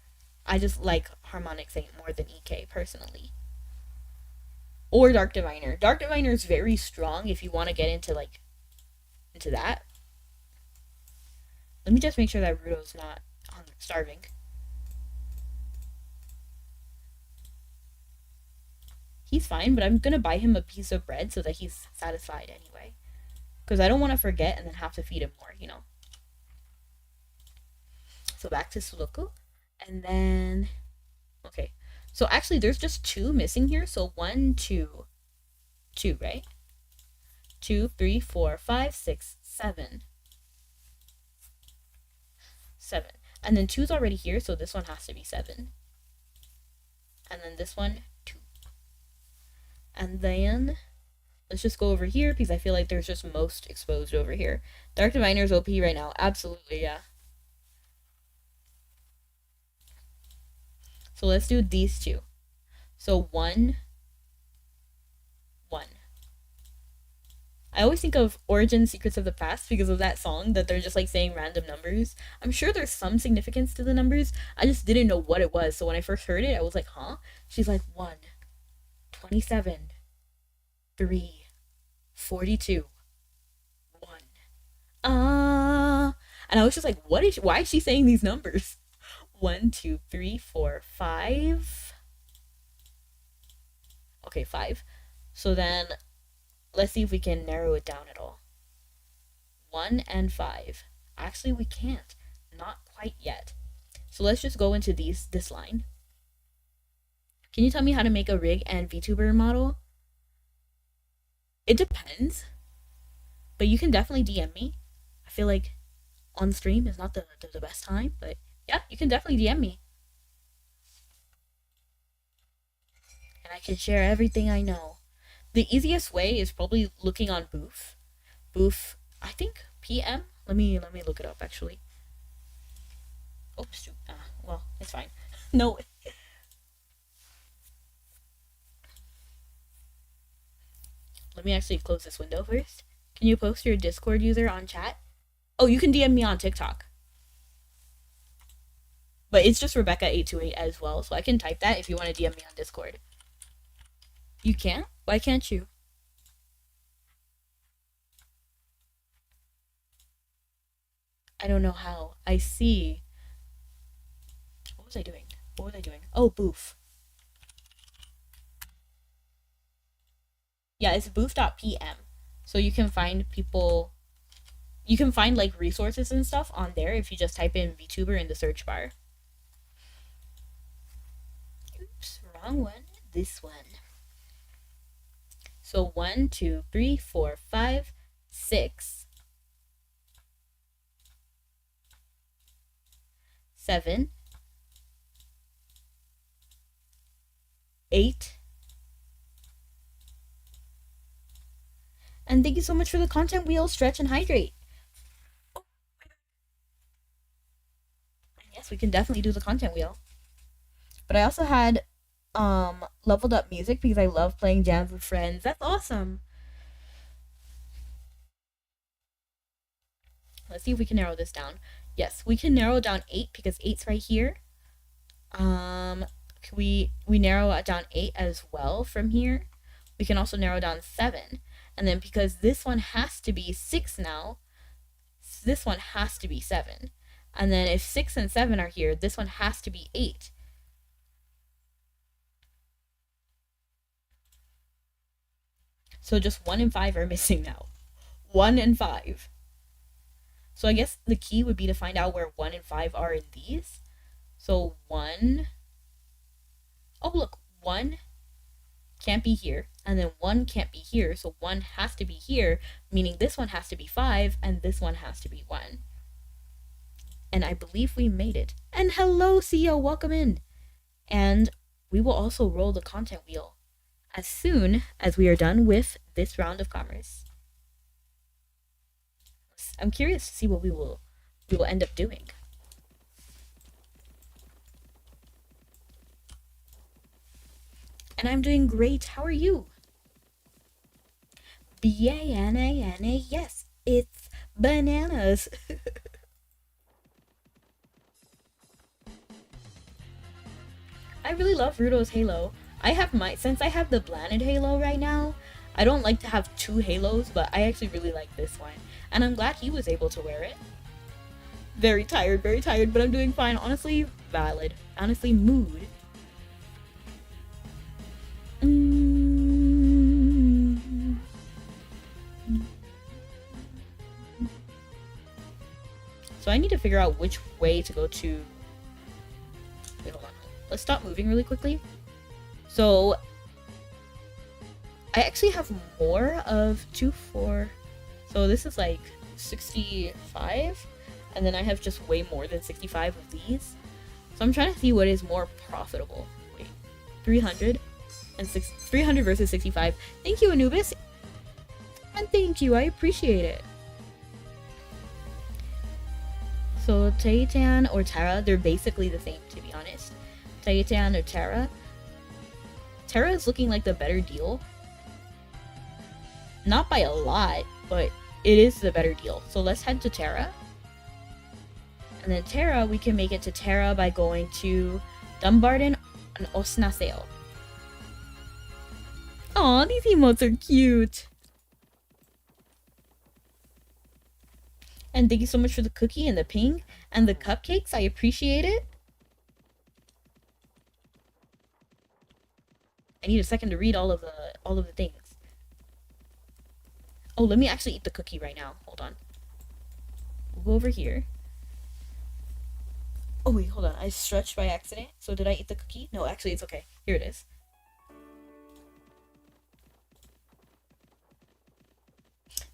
I just like Harmonic Saint more than EK personally. or Dark Diviner. Dark Diviner is very strong if you want to get into like into that. Let me just make sure that Rudo's not starving. He's fine, but I'm gonna buy him a piece of bread so that he's satisfied anyway. Because I don't want to forget and then have to feed him more, you know. So back to Sudoku. And then, okay. So actually, there's just 2 missing here. So 1, 2, 2, right? 2, 3, 4, 5, 6, 7. 7. And then 2's already here, so this one has to be 7. And then this one, 2. And then let's just go over here because I feel like there's just most exposed over here. Dark Diviner's OP right now. Absolutely, yeah. So let's do these 2. So 1, 1. I always think of Origin Secrets of the Past because of that song that they're just like saying random numbers. I'm sure there's some significance to the numbers. I just didn't know what it was. So when I first heard it, I was like, huh? She's like 1, 27, 3, 42, 1. And I was just like, why is she saying these numbers? 1, 2, 3, 4, 5. Okay, 5. So then let's see if we can narrow it down at all. 1 and 5. Actually, we can't. Not quite yet. So let's just go into this line. Can you tell me how to make a rig and VTuber model? It depends. But you can definitely DM me. I feel like on stream is not the best time, but yeah, you can definitely DM me. And I can share everything I know. The easiest way is probably looking on Booth. Booth, I think PM. Let me look it up actually. Oops. Well, it's fine. No. Let me actually close this window first. Can you post your Discord user on chat? Oh, you can DM me on TikTok. But it's just Rebecca828 as well, so I can type that if you want to DM me on Discord. You can't? Why can't you? I don't know how. I see. What was I doing? Oh, Booth. Yeah, it's booth.pm. So you can find people. You can find like resources and stuff on there if you just type in VTuber in the search bar. Oops, wrong one. This one. So 1, 2, 3, 4, 5, 6, 7, 8. And thank you so much for the content wheel, stretch and hydrate. Oh. Yes, we can definitely do the content wheel. But I also had leveled up music because I love playing jams with friends. That's awesome. Let's see if we can narrow this down. Yes, we can narrow down 8 because 8's right here. We narrow it down 8 as well from here. We can also narrow down 7. And then because this one has to be 6 now, this one has to be 7. And then if 6 and 7 are here, this one has to be 8. So just 1 and 5 are missing now. 1 and 5. So I guess the key would be to find out where 1 and 5 are in these. So 1. Oh, look. 1 can't be here. And then 1 can't be here. So 1 has to be here, meaning this one has to be 5, and this one has to be 1. And I believe we made it. And hello, CEO. Welcome in. And we will also roll the content wheel as soon as we are done with this round of commerce. I'm curious to see what we will end up doing. And I'm doing great. How are you? B-A-N-A-N-A. Yes, it's bananas. I really love Rudo's Halo. since I have the Blanded Halo right now, I don't like to have two halos, but I actually really like this one. And I'm glad he was able to wear it. Very tired, but I'm doing fine. Honestly, valid. Honestly, mood. So I need to figure out which way to go to. Wait, hold on. Let's stop moving really quickly. So I actually have more of 2-4. So this is like 65. And then I have just way more than 65 of these. So I'm trying to see what is more profitable. Wait, 300 versus 65. Thank you, Anubis. And thank you, I appreciate it. So Taitan or Tara, they're basically the same, to be honest. Taitan or Tara. Tara is looking like the better deal. Not by a lot, but it is the better deal. So let's head to Tara. And then Tara, we can make it to Tara by going to Dumbarton and Osnaseo. Aw, these emotes are cute. And thank you so much for the cookie and the ping and the cupcakes. I appreciate it. I need a second to read all of the things. Oh, let me actually eat the cookie right now. Hold on. We'll go over here. Oh wait, hold on. I stretched by accident. So did I eat the cookie? No, actually it's okay. Here it is.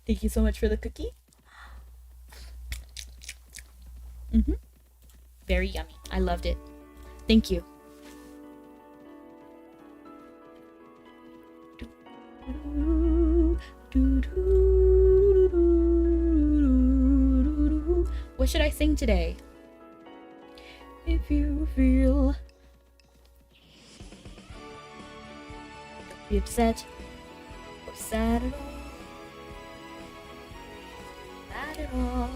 Thank you so much for the cookie. Very yummy. I loved it. Thank you. What should I sing today? If you feel be upset or sad at all, mad at all,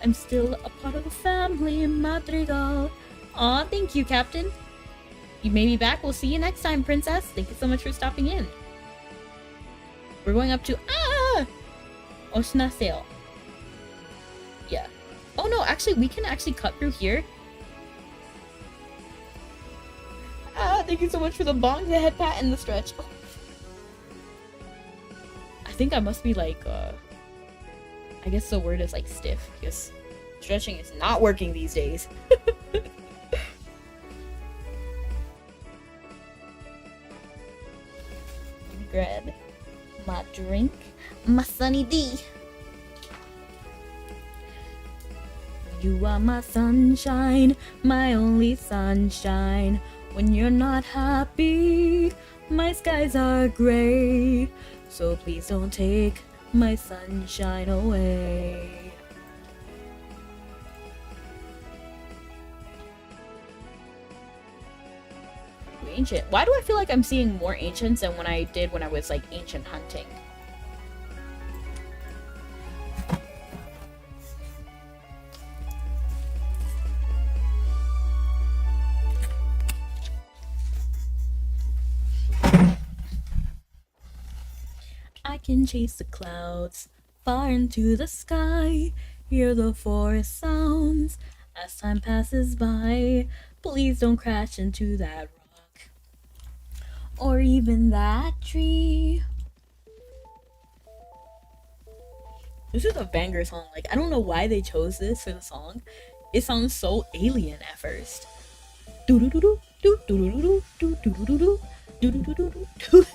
I'm still a part of the family in Madrigal. Aw, thank you, Captain. You may be back. We'll see you next time, Princess. Thank you so much for stopping in. We're going up to Osnaseo. Yeah. Oh no, actually, we can actually cut through here. Thank you so much for the bong, the head pat, and the stretch. Oh. I think I must be like, I guess the word is like stiff, because stretching is not working these days. Let me grab my drink, my Sunny D. You are my sunshine, my only sunshine. When you're not happy, my skies are gray. So please don't take my sunshine away. Ancient. Why do I feel like I'm seeing more ancients than when I did when I was like ancient hunting? I can chase the clouds far into the sky, hear the forest sounds as time passes by. Please don't crash into that rock or even that tree. This is a banger song. Like, I don't know why they chose this for the song. It sounds so alien at first. Do do do do do do do do do do do do do do do do.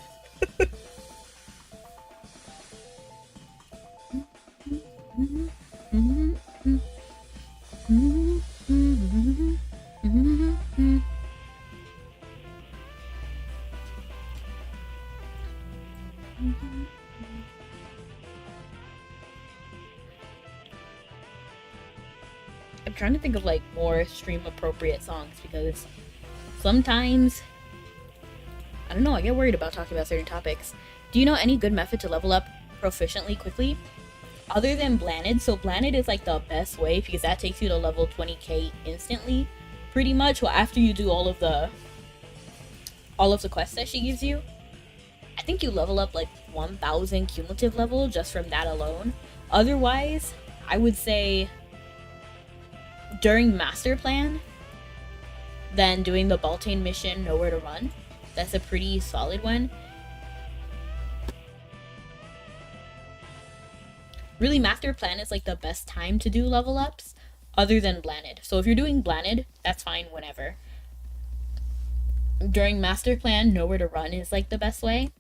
I'm trying to think of like more stream appropriate songs because sometimes I don't know, I get worried about talking about certain topics. Do you know any good method to level up proficiently quickly? Other than Blanded, so Blanded is like the best way because that takes you to level 20k instantly, pretty much. Well, after you do all of the all of the quests that she gives you. I think you level up like 1,000 cumulative level just from that alone. Otherwise, I would say during Master Plan, then doing the Baltane mission, Nowhere to Run. That's a pretty solid one. Really, Master Plan is like the best time to do level ups other than Blanded. So if you're doing Blanded, that's fine whenever. During Master Plan, Nowhere to Run is like the best way.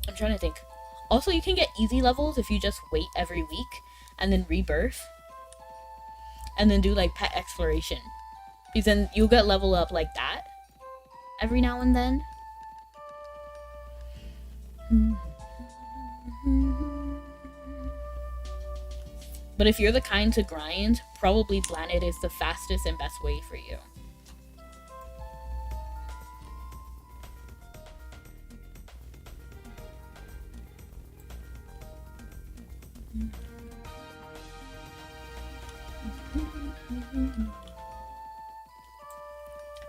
I'm trying to think. Also, you can get easy levels if you just wait every week and then rebirth. And then do like pet exploration. Because then you'll get level up like that every now and then. But if you're the kind to grind, probably Blanded is the fastest and best way for you.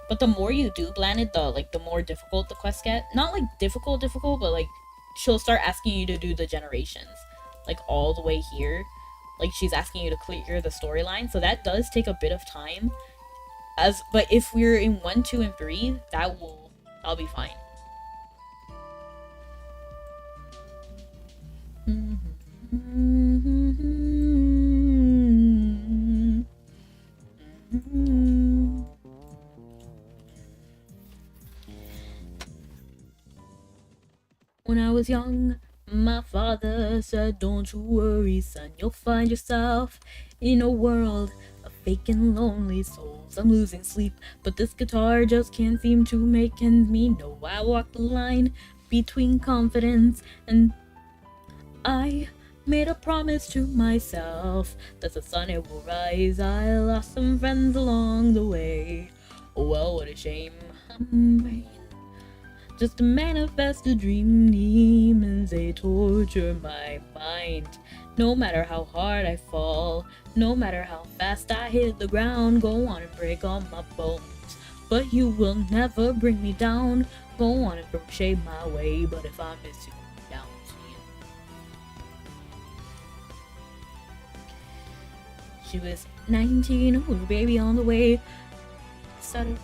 But the more you do Blanded, the more difficult the quests get. Not like difficult, but like she'll start asking you to do the generations, like all the way here. Like she's asking you to clear the storyline, so that does take a bit of time. But if we're in 1, 2, and 3, that'll be fine. When I was young, my father said, don't you worry, son, you'll find yourself in a world of fake and lonely souls. I'm losing sleep, but this guitar just can't seem to make ends meet. No, I walk the line between confidence and I made a promise to myself that the sun it will rise. I lost some friends along the way. Oh well, what a shame. Just to manifest a dream, demons, they torture my mind. No matter how hard I fall, no matter how fast I hit the ground, go on and break all my bones. But you will never bring me down. Go on and crochet my way, but if I miss you, down to you. She was 19, with a baby on the way. Started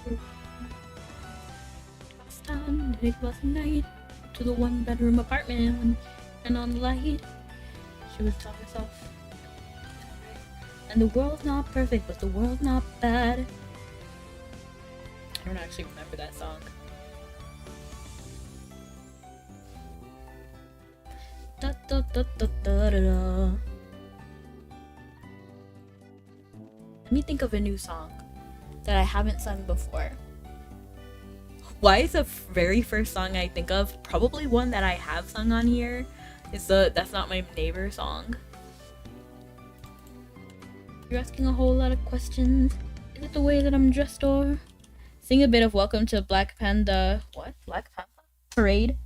down, it was night, to the 1-bedroom apartment, and on the light, she would tell herself, and the world's not perfect, but the world's not bad. I don't actually remember that song. Da, da, da, da, da, da, da. Let me think of a new song that I haven't sung before. Why is the very first song I think of probably one that I have sung on here? That's Not My Neighbor song. You're asking a whole lot of questions. Is it the way that I'm dressed or? Sing a bit of Welcome to Black Panda. What? Black Panda? Parade?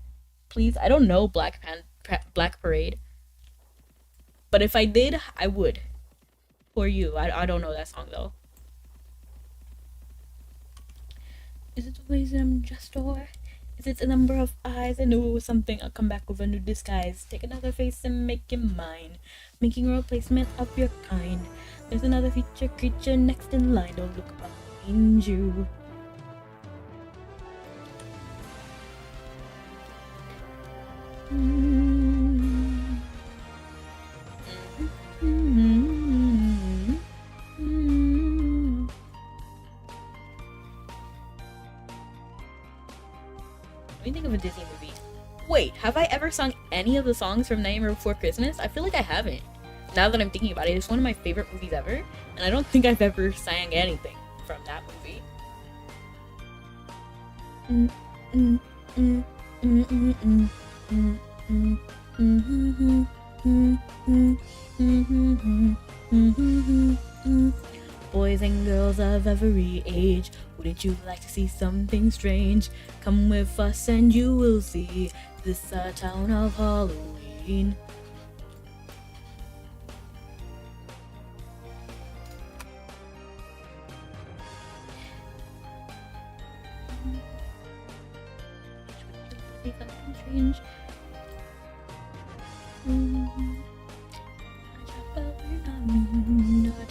Please? I don't know Black Parade. But if I did, I would. For you. I don't know that song though. Is it the ways that I'm dressed or is it the number of eyes? I knew it was something. I'll come back with a new disguise. Take another face and make it mine. Making a replacement of your kind. There's another feature creature next in line. Don't look behind you. Let me think of a Disney movie. Wait, have I ever sung any of the songs from Nightmare Before Christmas? I feel like I haven't. Now that I'm thinking about it, it's one of my favorite movies ever, and I don't think I've ever sang anything from that movie. Boys and girls of every age, wouldn't you like to see something strange? Come with us and you will see this town of Halloween. see something strange. A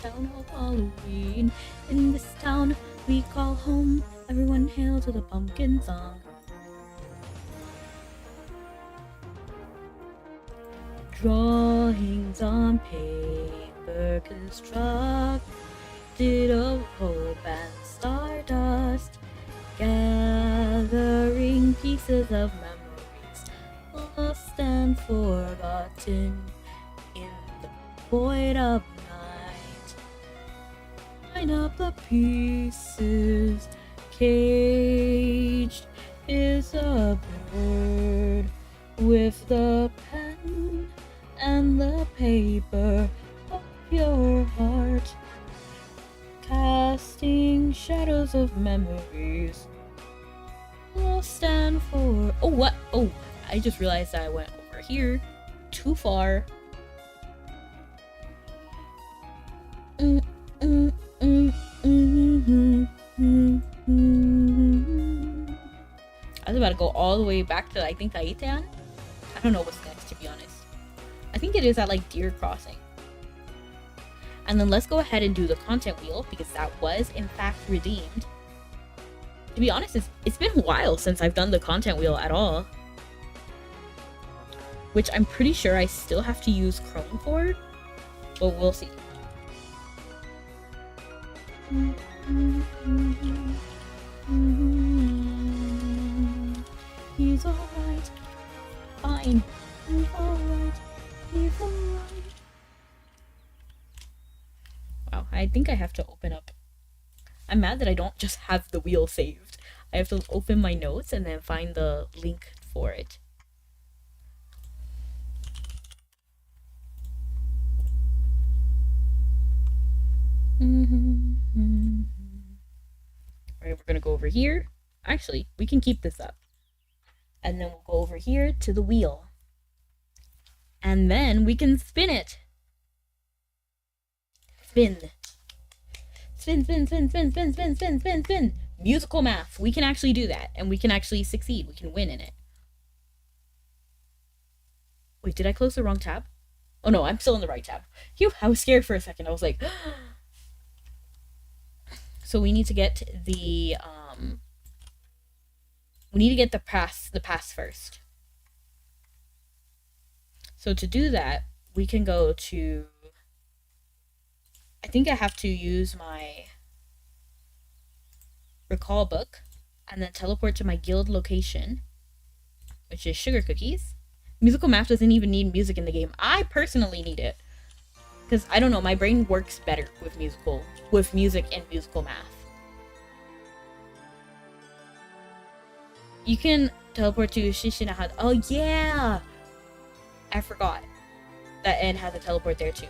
town of Halloween. In this town we call home. Everyone hail to the pumpkin song. Drawings on paper constructed of hope and stardust, gathering pieces of memories lost and forgotten in the void of night. Line up the pieces, caged is a bird with the pen and the paper of your heart, casting shadows of memories lost and for. Oh, what? Oh, I just realized I went over here too far. I was about to go all the way back to, I think, Taitan. I don't know what's next, to be honest. I think it is at like Deer Crossing. And then let's go ahead and do the content wheel, because that was in fact redeemed. To be honest, it's been a while since I've done the content wheel at all. Which I'm pretty sure I still have to use Chrome for, but we'll see. He's alright. Fine. He's alright. He's alright. Wow, I think I have to open up. I'm mad that I don't just have the wheel saved. I have to open my notes and then find the link for it. Alright, we're gonna go over here. Actually, we can keep this up. And then we'll go over here to the wheel. And then we can spin it. Spin. Spin, spin, spin, spin, spin, spin, spin, spin, spin. Musical math. We can actually do that. And we can actually succeed. We can win in it. Wait, did I close the wrong tab? Oh no, I'm still in the right tab. Phew, I was scared for a second. I was like... So we need to get the... we need to get the pass first. So to do that, we can go to... I think I have to use my recall book and then teleport to my guild location, which is Sugar Cookies. Musical math doesn't even need music in the game. I personally need it. Because, I don't know, my brain works better with music and musical math. You can teleport to Shishinahad. Oh, yeah! I forgot that Ed has a teleport there, too.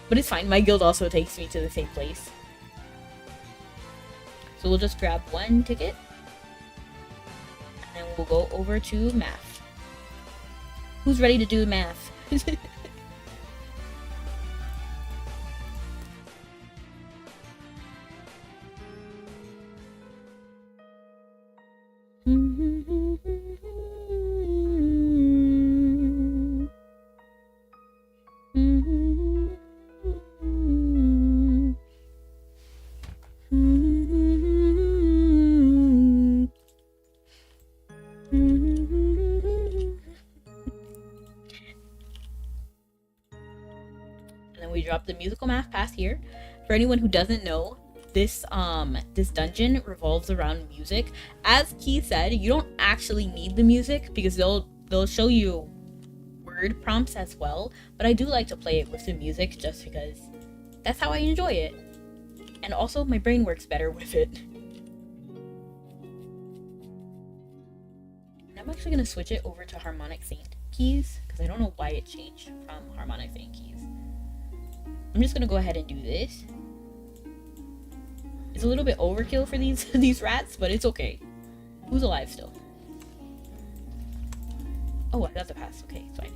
But it's fine. My guild also takes me to the same place. So we'll just grab one ticket. And then we'll go over to math. Who's ready to do math? Drop the musical math pass here. For anyone who doesn't know, this dungeon revolves around music. As Keith said, you don't actually need the music because they'll show you word prompts as well, but I do like to play it with the music just because that's how I enjoy it. And also my brain works better with it. And I'm actually gonna switch it over to Harmonic Saint keys because I don't know why it changed from Harmonic Saint keys. I'm just gonna go ahead and do this. It's a little bit overkill for these rats, but it's okay. Who's alive still? Oh, I got the pass. Okay, fine.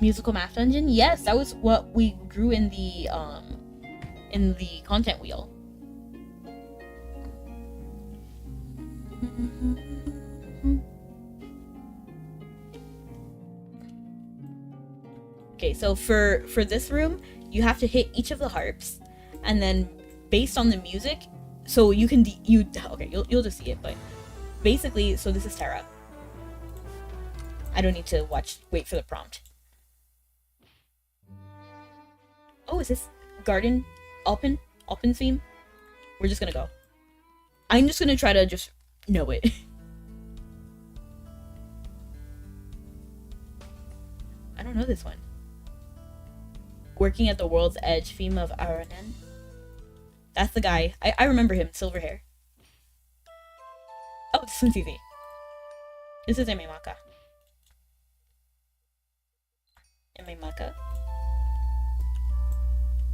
Musical math dungeon? Yes, that was what we drew in the content wheel. Okay, so for this room, you have to hit each of the harps, and then based on the music, so you can okay, you'll just see it, but basically, so this is Terra. I don't need to wait for the prompt. Oh, is this Garden Alpen theme? We're just gonna go. I'm just gonna try to just know it. I don't know this one. Working at the World's Edge, theme of Aranen. That's the guy. I remember him, silver hair. Oh, this one's easy. This is Ememaka. Ememaka.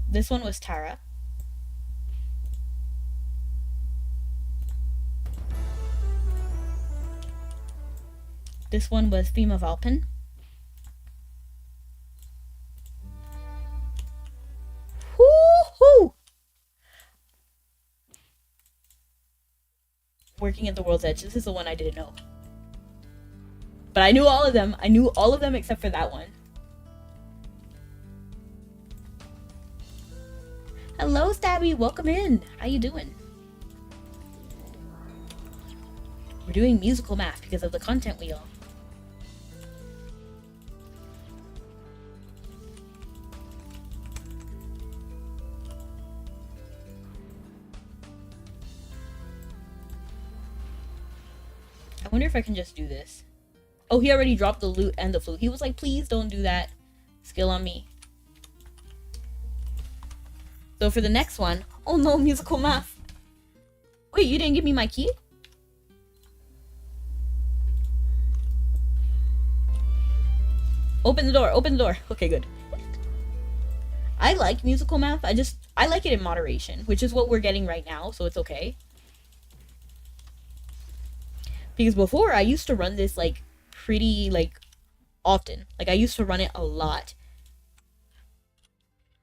This one was Tara. This one was theme of Alpen. Woohoo! Working at the World's Edge. This is the one I didn't know. But I knew all of them. I knew all of them except for that one. Hello, Stabby. Welcome in. How you doing? We're doing musical math because of the content wheel. I wonder if I can just do this. Oh, he already dropped the lute and the flute. He was like, please don't do that. Skill on me. So for the next one, oh no, musical math. Wait, you didn't give me my key? Open the door, open the door. Okay, good. I like musical math. I like it in moderation, which is what we're getting right now, so it's okay. Because before, I used to run this, like, pretty, like, often. Like, I used to run it a lot.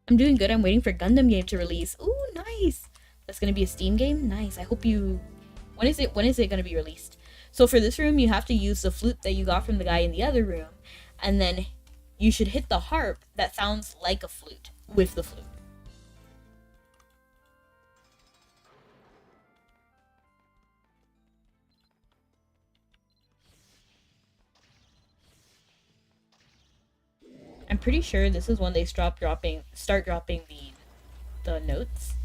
I'm doing good. I'm waiting for Gundam game to release. Ooh, nice. That's gonna be a Steam game? Nice. I hope you... When is it gonna be released? So for this room, you have to use the flute that you got from the guy in the other room. And then you should hit the harp that sounds like a flute with the flute. I'm pretty sure this is when they start dropping the notes.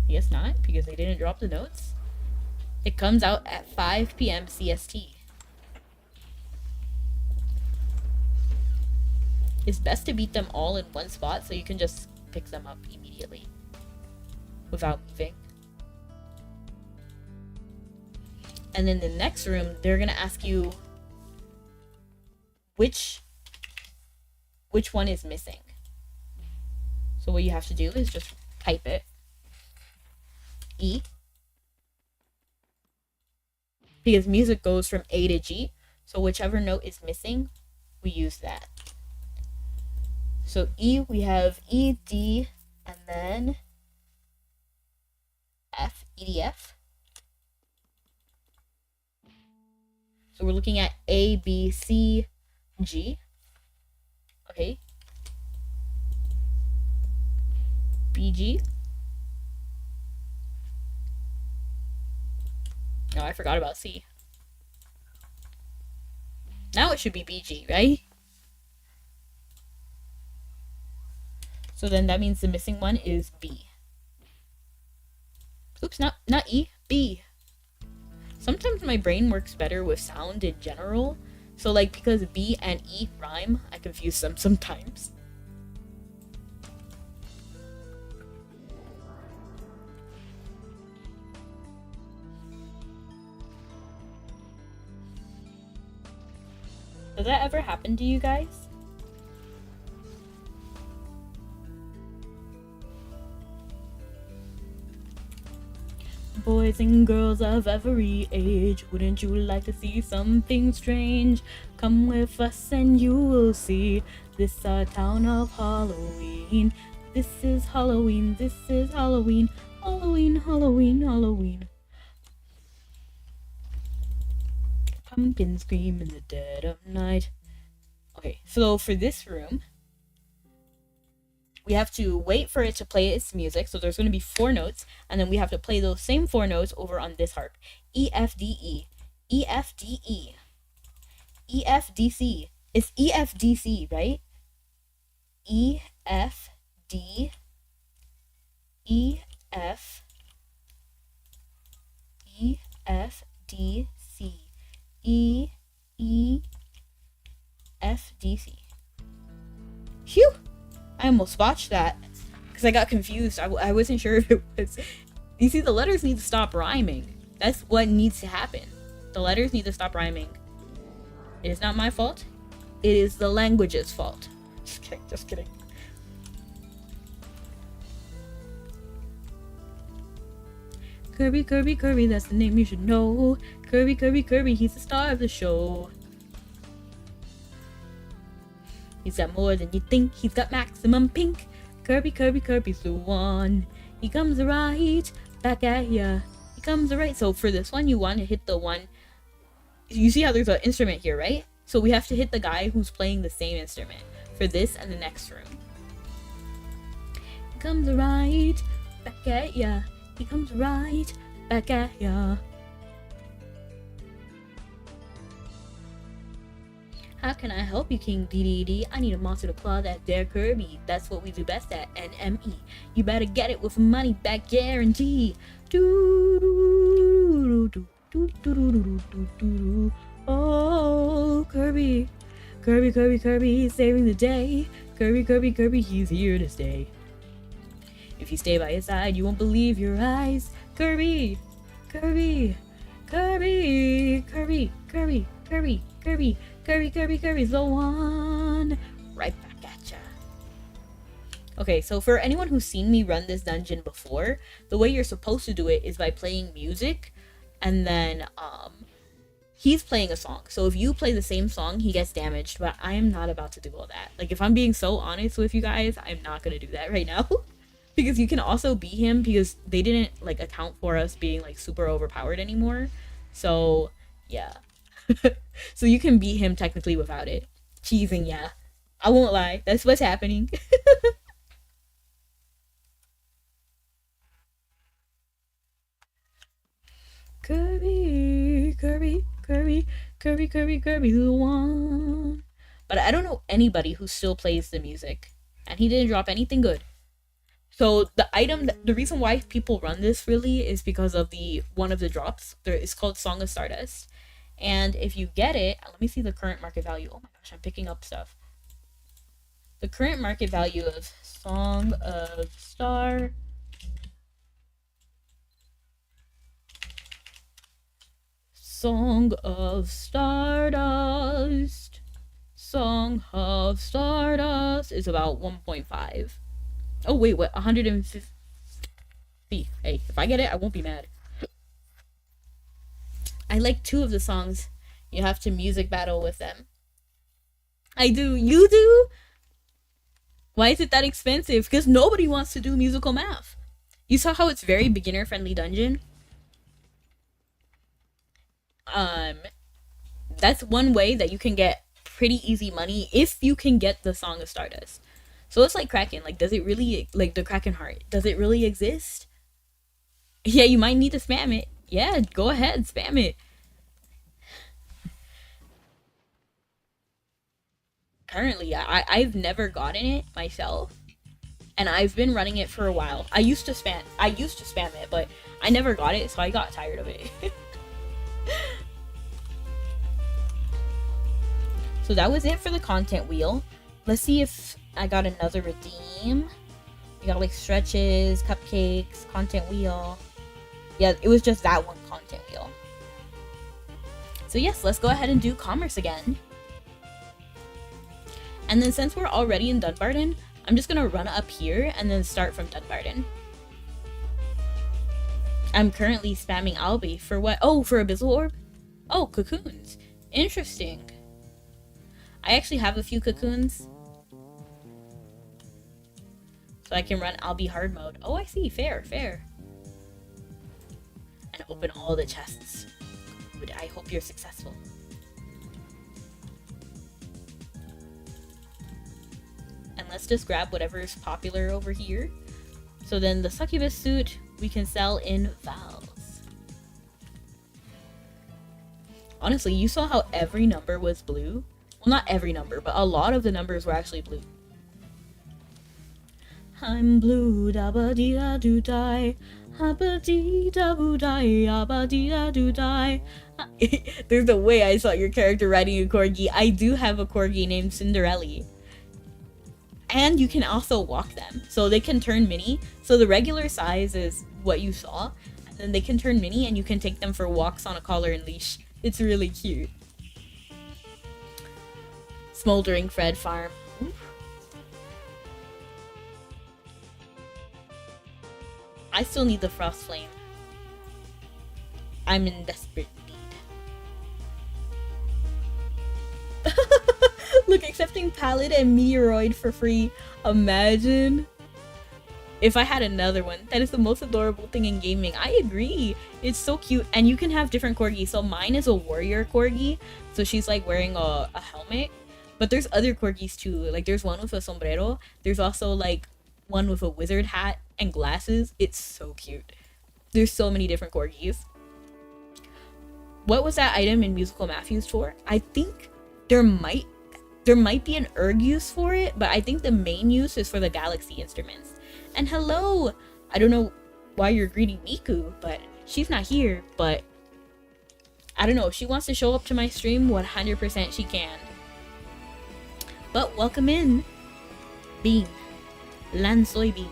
Yes, not, because they didn't drop the notes. It comes out at 5 p.m. CST. It's best to beat them all in one spot so you can just pick them up immediately without moving. And then the next room, they're gonna ask you which one is missing. So what you have to do is just type it. E. Because music goes from A to G. So whichever note is missing, we use that. So E, we have E, D, and then F, E, D, F. So we're looking at A, B, C, G. Okay. B, G. No, I forgot about C. Now it should be BG, right? So then that means the missing one is B. Oops, not E, B. Sometimes my brain works better with sound in general. So like because B and E rhyme, I confuse them sometimes. Does that ever happen to you guys? Boys and girls of every age, wouldn't you like to see something strange? Come with us and you will see. This our town of Halloween. This is Halloween, this is Halloween. Halloween, Halloween, Halloween. Pumpkins scream in the dead of night. Okay, so for this room, we have to wait for it to play its music. So there's going to be 4 notes, and then we have to play those same 4 notes over on this harp. E, F, D, E. E, F, D, E. E, F, D, C. It's E, F, D, C, right? E, F, D, E, F, E, F, D, C. E, E, F, D, C. Phew! I almost botched that because I got confused. I wasn't sure if it was. You see, the letters need to stop rhyming. That's what needs to happen. The letters need to stop rhyming. It is not my fault. It is the language's fault. Just kidding. Just kidding. Kirby, Kirby, Kirby, that's the name you should know. Kirby, Kirby, Kirby, he's the star of the show. He's got more than you think, he's got maximum pink. Kirby, Kirby, Kirby's the one. He comes right back at ya. He comes right. So for this one, you want to hit the one. You see how there's an instrument here, right? So we have to hit the guy who's playing the same instrument for this and the next room. He comes right back at ya. He comes right back at ya. How can I help you, King DDD? I need a monster to claw that there Kirby. That's what we do best at, NME. You better get it with money back guarantee. Oh, Kirby. Kirby, Kirby, Kirby, he's saving the day. Kirby, Kirby, Kirby, he's here to stay. If you stay by his side, you won't believe your eyes. Kirby, Kirby, Kirby, Kirby, Kirby, Kirby, Kirby. Kirby, Kirby, Kirby's the one. Right back at ya. Okay, so for anyone who's seen me run this dungeon before, the way you're supposed to do it is by playing music, and then he's playing a song. So if you play the same song, he gets damaged, but I am not about to do all that. Like, if I'm being so honest with you guys, I'm not gonna do that right now. Because you can also be him, because they didn't, like, account for us being, like, super overpowered anymore. So, yeah. So you can beat him technically without it. Cheesing, yeah. I won't lie. That's what's happening. Kirby, Kirby, Kirby, Kirby, Kirby, Kirby, the one. But I don't know anybody who still plays the music. And he didn't drop anything good. So the reason why people run this really is because of one of the drops. It's called Song of Stardust. And if you get it, let me see the current market value. Oh my gosh, I'm picking up stuff. The current market value of Song of Stardust. Song of Stardust is about 1.5. Oh wait, what? 150. Hey, if I get it, I won't be mad. I like 2 of the songs. You have to music battle with them. I do. You do? Why is it that expensive? Because nobody wants to do musical math. You saw how it's very beginner friendly dungeon? That's one way that you can get pretty easy money if you can get the Song of Stardust. So it's like Kraken. Like, does it really, like the Kraken heart, does it really exist? Yeah, you might need to spam it. Yeah, go ahead, spam it. Currently, I've never gotten it myself, and I've been running it for a while. I used to spam it, but I never got it, so I got tired of it. So that was it for the content wheel. Let's see if I got another redeem. We got like stretches, cupcakes, content wheel. Yeah, it was just that one content wheel. So yes, let's go ahead and do commerce again. And then since we're already in Dunbarton, I'm just gonna run up here and then start from Dunbarton. I'm currently spamming Albie for what? Oh, for Abyssal Orb? Oh, cocoons. Interesting. I actually have a few cocoons. So I can run Albie hard mode. Oh, I see. Fair, fair. And open all the chests. Good. I hope you're successful. And let's just grab whatever is popular over here. So then the succubus suit we can sell in Vals. Honestly, you saw how every number was blue? Well, not every number, but a lot of the numbers were actually blue. I'm blue, dabba dee da do die, habba dee da boo die, abba dee da do die. There's a way I saw your character riding a corgi. I do have a corgi named Cinderella. And you can also walk them, so they can turn mini. So the regular size is what you saw, and then they can turn mini and you can take them for walks on a collar and leash. It's really cute. Smoldering Fred farm. Oof. I still need the frost flame. I'm in desperate need. Look, accepting Pallet and Meteoroid for free. Imagine if I had another one. That is the most adorable thing in gaming. I agree. It's so cute. And you can have different corgis. So mine is a warrior corgi. So she's like wearing a helmet. But there's other corgis too. Like there's one with a sombrero. There's also like one with a wizard hat and glasses. It's so cute. There's so many different corgis. What was that item in Musical Math used for? I think there might be an erg use for it, but I think the main use is for the galaxy instruments. And hello! I don't know why you're greeting Miku, but she's not here, but I don't know. If she wants to show up to my stream, 100% she can. But welcome in, Bean. Lan Soybean.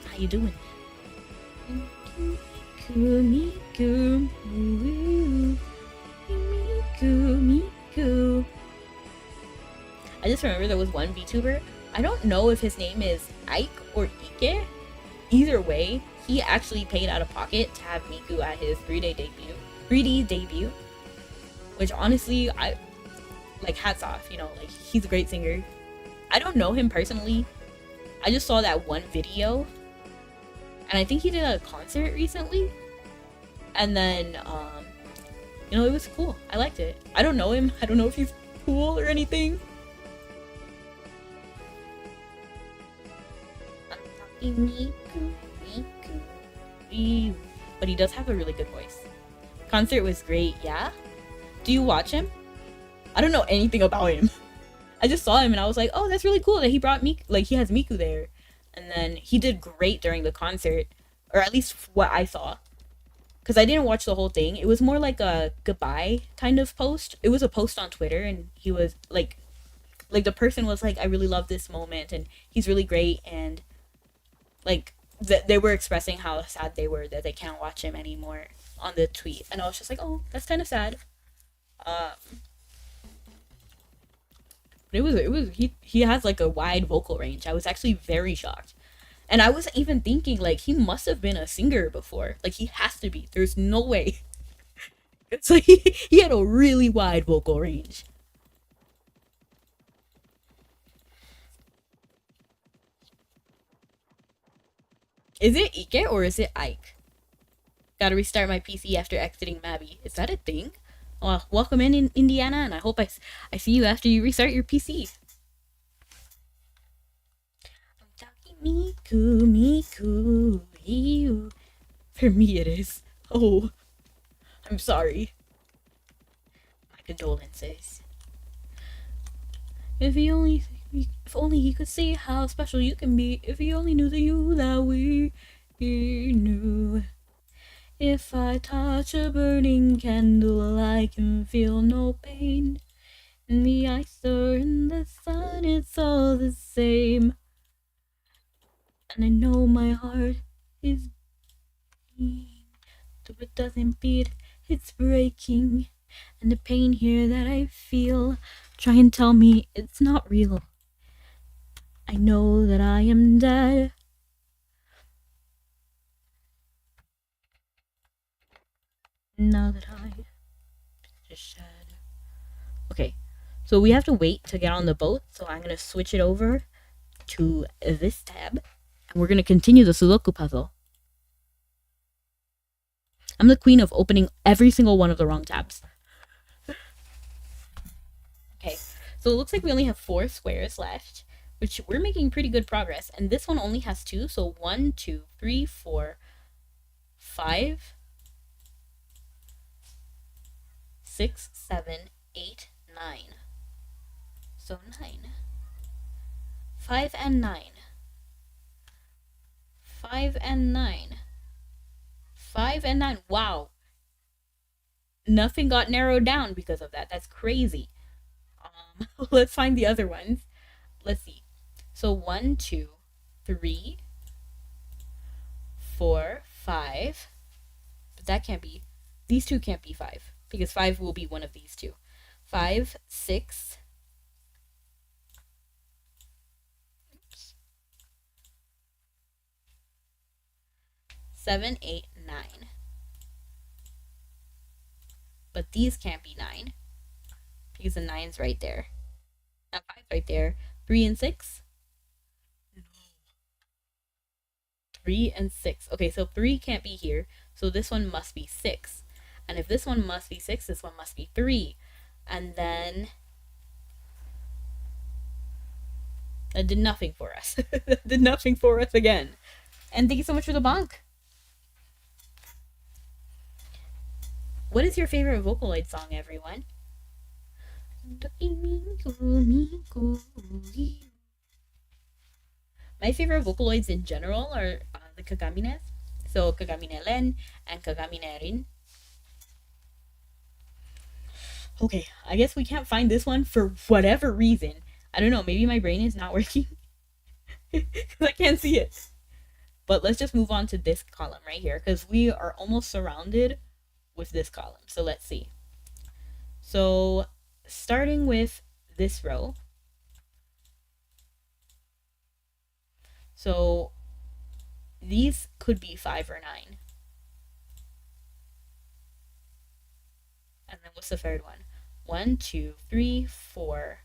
How you doing? Miku, Miku. I just remember there was one VTuber. I don't know if his name is Ike or Ike. Either way, he actually paid out of pocket to have Miku at his 3D debut. Which honestly, I like hats off, you know, like he's a great singer. I don't know him personally. I just saw that one video. And I think he did a concert recently. And then, you know, it was cool. I liked it. I don't know him. I don't know if he's cool or anything. But he does have a really good voice. Concert was great, yeah? Do you watch him? I don't know anything about him. I just saw him and I was like, oh, that's really cool that he brought Miku, like he has Miku there. And then he did great during the concert, or at least what I saw. Because I didn't watch the whole thing. It was more like a goodbye kind of post. It was a post on Twitter and he was like the person was like, I really love this moment and he's really great. And like they were expressing how sad they were that they can't watch him anymore on the tweet. And I was just like, oh, that's kind of sad. He has like a wide vocal range. I was actually very shocked. And I was even thinking like he must have been a singer before. Like he has to be. There's no way. It's like he had a really wide vocal range. Is it Ike or is it Ike? Gotta restart my PC after exiting Mabby. Is that a thing? Well, welcome in Indiana, and I hope I see you after you restart your PC. I'm talking Miku, you. For me it is. Oh, I'm sorry. My condolences. If only he could see how special you can be. If he only knew the you that we knew. If I touch a burning candle, I can feel no pain. In the ice or in the sun, it's all the same. And I know my heart is beating, though it doesn't beat, it's breaking. And the pain here that I feel, try and tell me it's not real. I know that I am dead, Now that I just said. Okay, so we have to wait to get on the boat. So I'm gonna switch it over to this tab, and we're gonna continue the Sudoku puzzle. I'm the queen of opening every single one of the wrong tabs. Okay, so it looks like we only have 4 squares left, which we're making pretty good progress. And this one only has 2, so 1, 2, 3, 4, 5, 6, 7, 8, 9. So 9. 5 and 9. 5 and 9. 5 and 9. Wow. Nothing got narrowed down because of that. That's crazy. Let's find the other ones. Let's see. So 1, 2, 3, 4, 5. But that can't be. These two can't be 5 because 5 will be one of these two. 5, 6. Oops. 7, 8, 9. But these can't be 9 because the 9's right there. Not 5 right there. 3 and 6. 3 and 6. Okay, so 3 can't be here. So this one must be 6. And if this one must be 6, this one must be 3. And then that did nothing for us. That did nothing for us again. And thank you so much for the bonk. What is your favorite Vocaloid song, everyone? My favorite Vocaloids in general are the Kagamines. So Kagamine Len and Kagamine Rin. Okay, I guess we can't find this one for whatever reason. I don't know, maybe my brain is not working. Because I can't see it. But let's just move on to this column right here, because we are almost surrounded with this column. So let's see. So starting with this row. So these could be 5 or 9. And then what's the third one? 1, 2, 3, 4,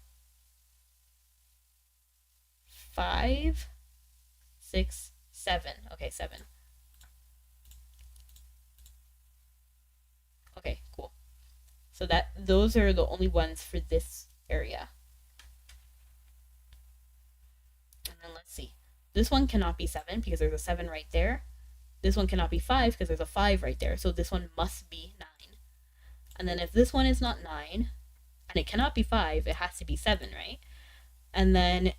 5, 6, 7. Okay, 7. Okay, cool. So those are the only ones for this area. And then let's see. This one cannot be 7 because there's a 7 right there. This one cannot be 5 because there's a 5 right there. So this one must be 9. And then if this one is not 9, and it cannot be 5, it has to be 7, right? And then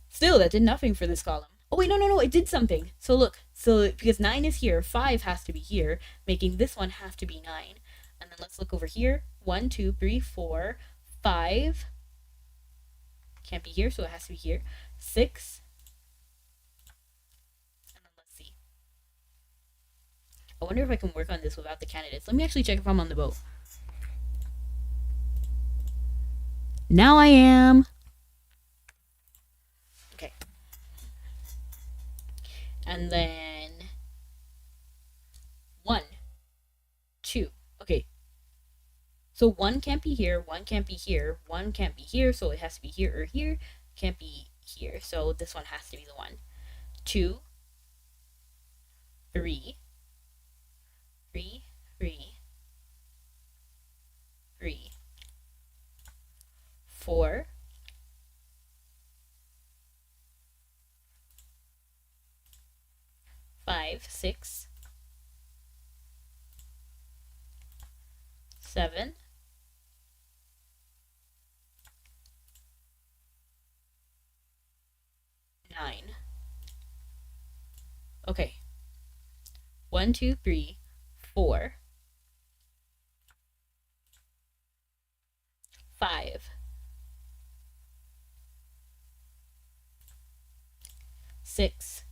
still, that did nothing for this column. Oh, wait, no, it did something. So look, so because 9 is here, 5 has to be here, making this one have to be 9. And then let's look over here. 1, 2, 3, 4, 5. Can't be here, so it has to be here. 6. And then let's see. I wonder if I can work on this without the candidates. Let me actually check if I'm on the boat. Now I am. Okay. And then 1, 2. Okay. So 1 can't be here, 1 can't be here, 1 can't be here, so it has to be here or here. Can't be here, so this one has to be the one. 2, 3, 3, 3, 3, 4, 5, 6, 7, 9. Okay. 1, 2, 3, 4, 5, 6,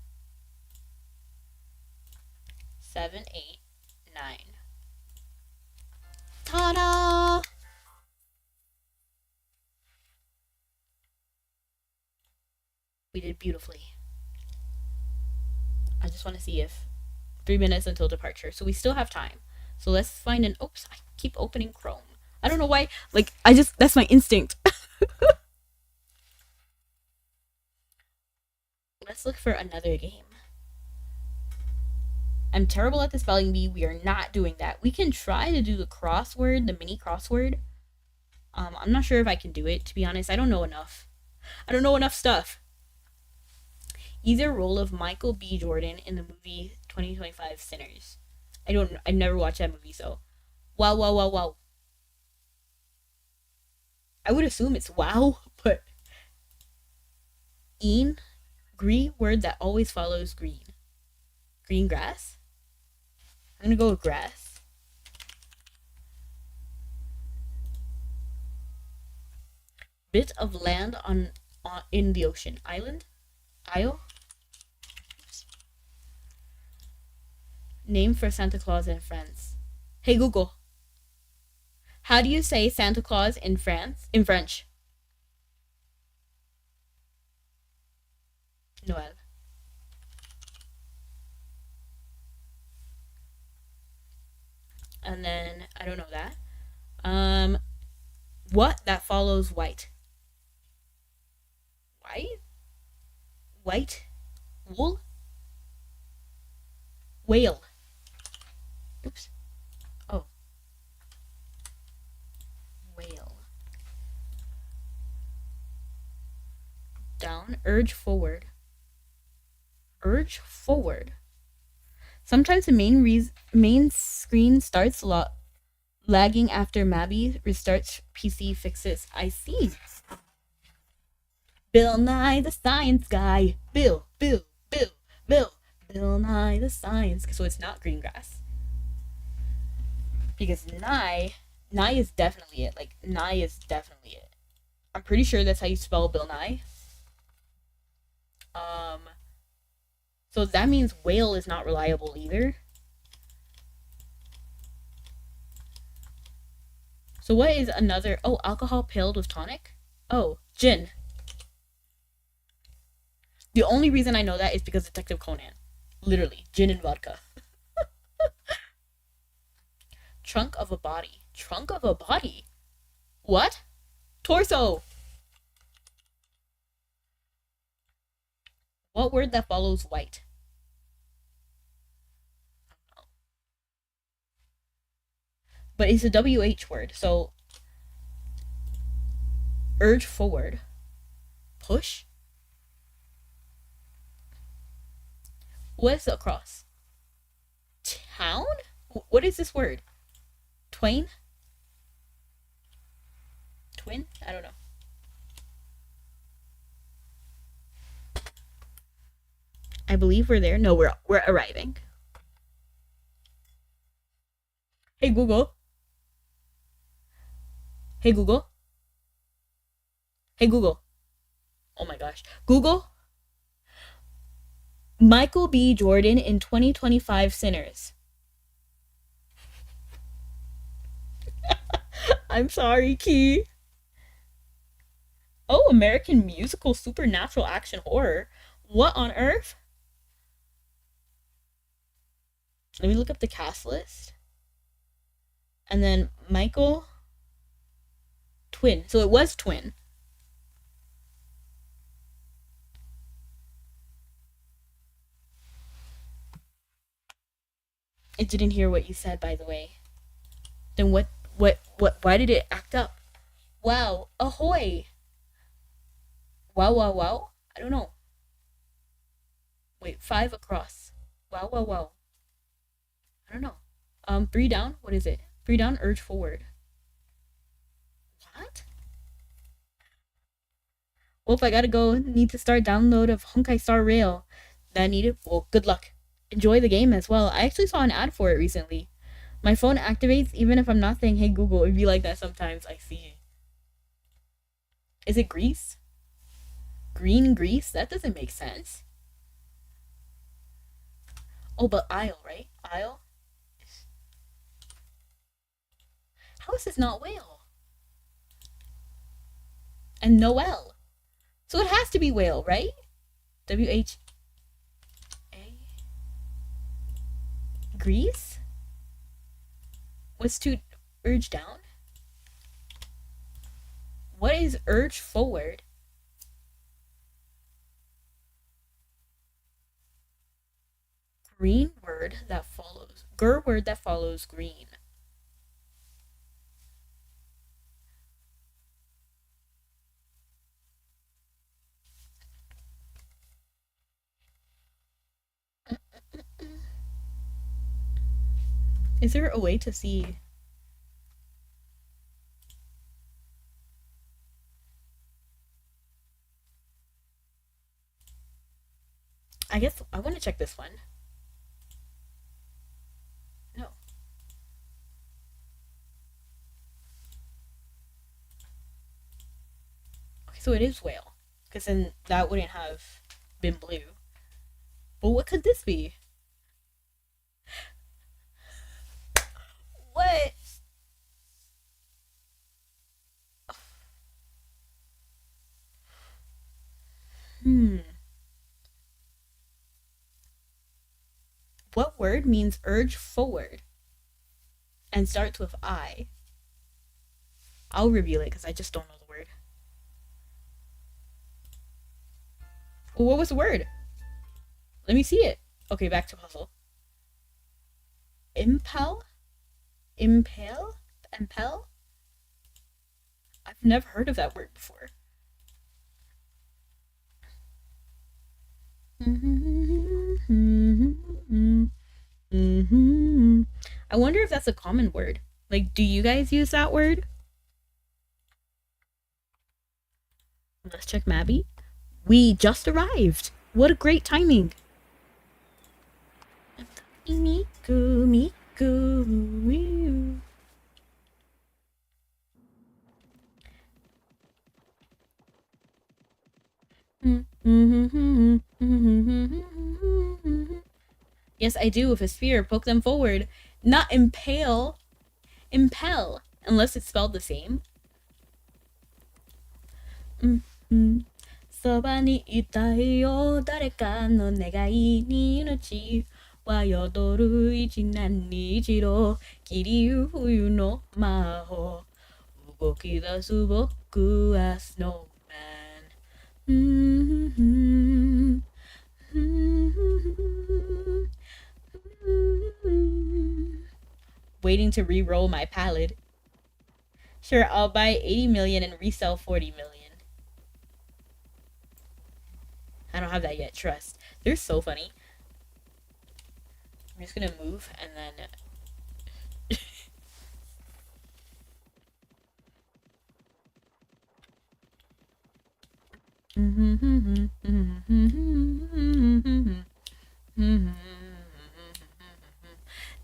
7, 8, 9. Ta-da! We did beautifully. I just want to see if 3 minutes until departure. So we still have time. So let's find an. Oops, I keep opening Chrome. I don't know why. Like, that's my instinct. Let's look for another game. I'm terrible at the spelling bee. We are not doing that. We can try to do the crossword, the mini crossword. I'm not sure if I can do it, to be honest. I don't know enough. I don't know enough stuff. Either role of Michael B. Jordan in the movie 2025 Sinners. I've never watched that movie, so. Wow, wow, wow, wow. I would assume it's wow, but. Een, green word that always follows green. Green grass? I'm gonna go with grass. Bit of land on in the ocean. Island? Isle? Name for Santa Claus in France. Hey Google. How do you say Santa Claus in France? In French? Noel. And then I don't know that. What that follows white? White? White? Wool? Whale. Oops. Oh. Whale. Down. Urge forward. Urge forward. Sometimes the main screen starts lagging after Mabby restarts PC fixes. I see. Bill Nye the Science Guy. Bill. Bill Nye the Science. So it's not green grass. Because Nye is definitely it. Like, Nye is definitely it. I'm pretty sure that's how you spell Bill Nye. So that means whale is not reliable either. So what is another? Oh, alcohol paled with tonic? Oh, gin. The only reason I know that is because Detective Conan. Literally, gin and vodka. Trunk of a body. Trunk of a body? What? Torso. What word that follows white? But it's a WH word, so urge forward. Push? What is across? Town? What is this word? Twain? Twin? I don't know. I believe we're there. No, we're arriving. Hey Google. Hey Google. Hey Google. Oh my gosh. Google. Michael B. Jordan in 2025 Sinners. I'm sorry, Key. Oh, American musical supernatural action horror. What on earth? Let me look up the cast list. And then Michael Twin. So it was Twin. I didn't hear what you said, by the way. Then what, why did it act up? Wow, ahoy. Wow. I don't know. Wait, 5 across. Wow. I don't know. 3 down, what is it? 3 down, urge forward. What? Well, if I gotta go, need to start download of Honkai Star Rail. That needed? Well, good luck. Enjoy the game as well. I actually saw an ad for it recently. My phone activates even if I'm not saying, hey Google. It'd be like that sometimes. I see. Is it Greece? Green Greece? That doesn't make sense. Oh, but Isle, right? Isle? How is this not whale? And Noel. So it has to be whale, right? WH. Greece? What's to urge down? What is urge forward? Green word that follows. Word that follows green. Is there a way to see? I guess I want to check this one. No. Okay, so it is whale. Because then that wouldn't have been blue. But what could this be? What? Hmm. What word means urge forward and starts with I? I'll reveal it because I just don't know the word. Well, what was the word? Let me see it. Okay, back to puzzle. Impel? Impale? Impel? I've never heard of that word before. I wonder if that's a common word. Like, do you guys use that word? Let's check Mabby. We just arrived. What a great timing. Miku, Miku. Yes, I do. With a spear, poke them forward. Not impale. Impel. Unless it's spelled the same. そばにいたいよ誰かの願いに命は宿る一年に一度霧ゆ冬の魔法動き出す僕はスノーマン Waiting to re-roll my palette. Sure, I'll buy 80 million and resell 40 million. I don't have that yet, trust. They're so funny. I'm just gonna move and then...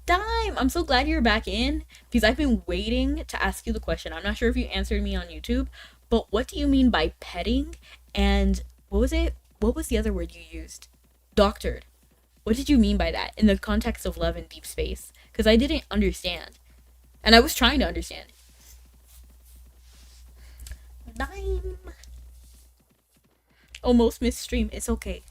Dime! I'm so glad you're back in because I've been waiting to ask you the question. I'm not sure if you answered me on YouTube, but what do you mean by petting? And what was it? What was the other word you used? Doctored. What did you mean by that in the context of love and deep space? Because I didn't understand. And I was trying to understand. Dime. Almost missed stream. It's okay.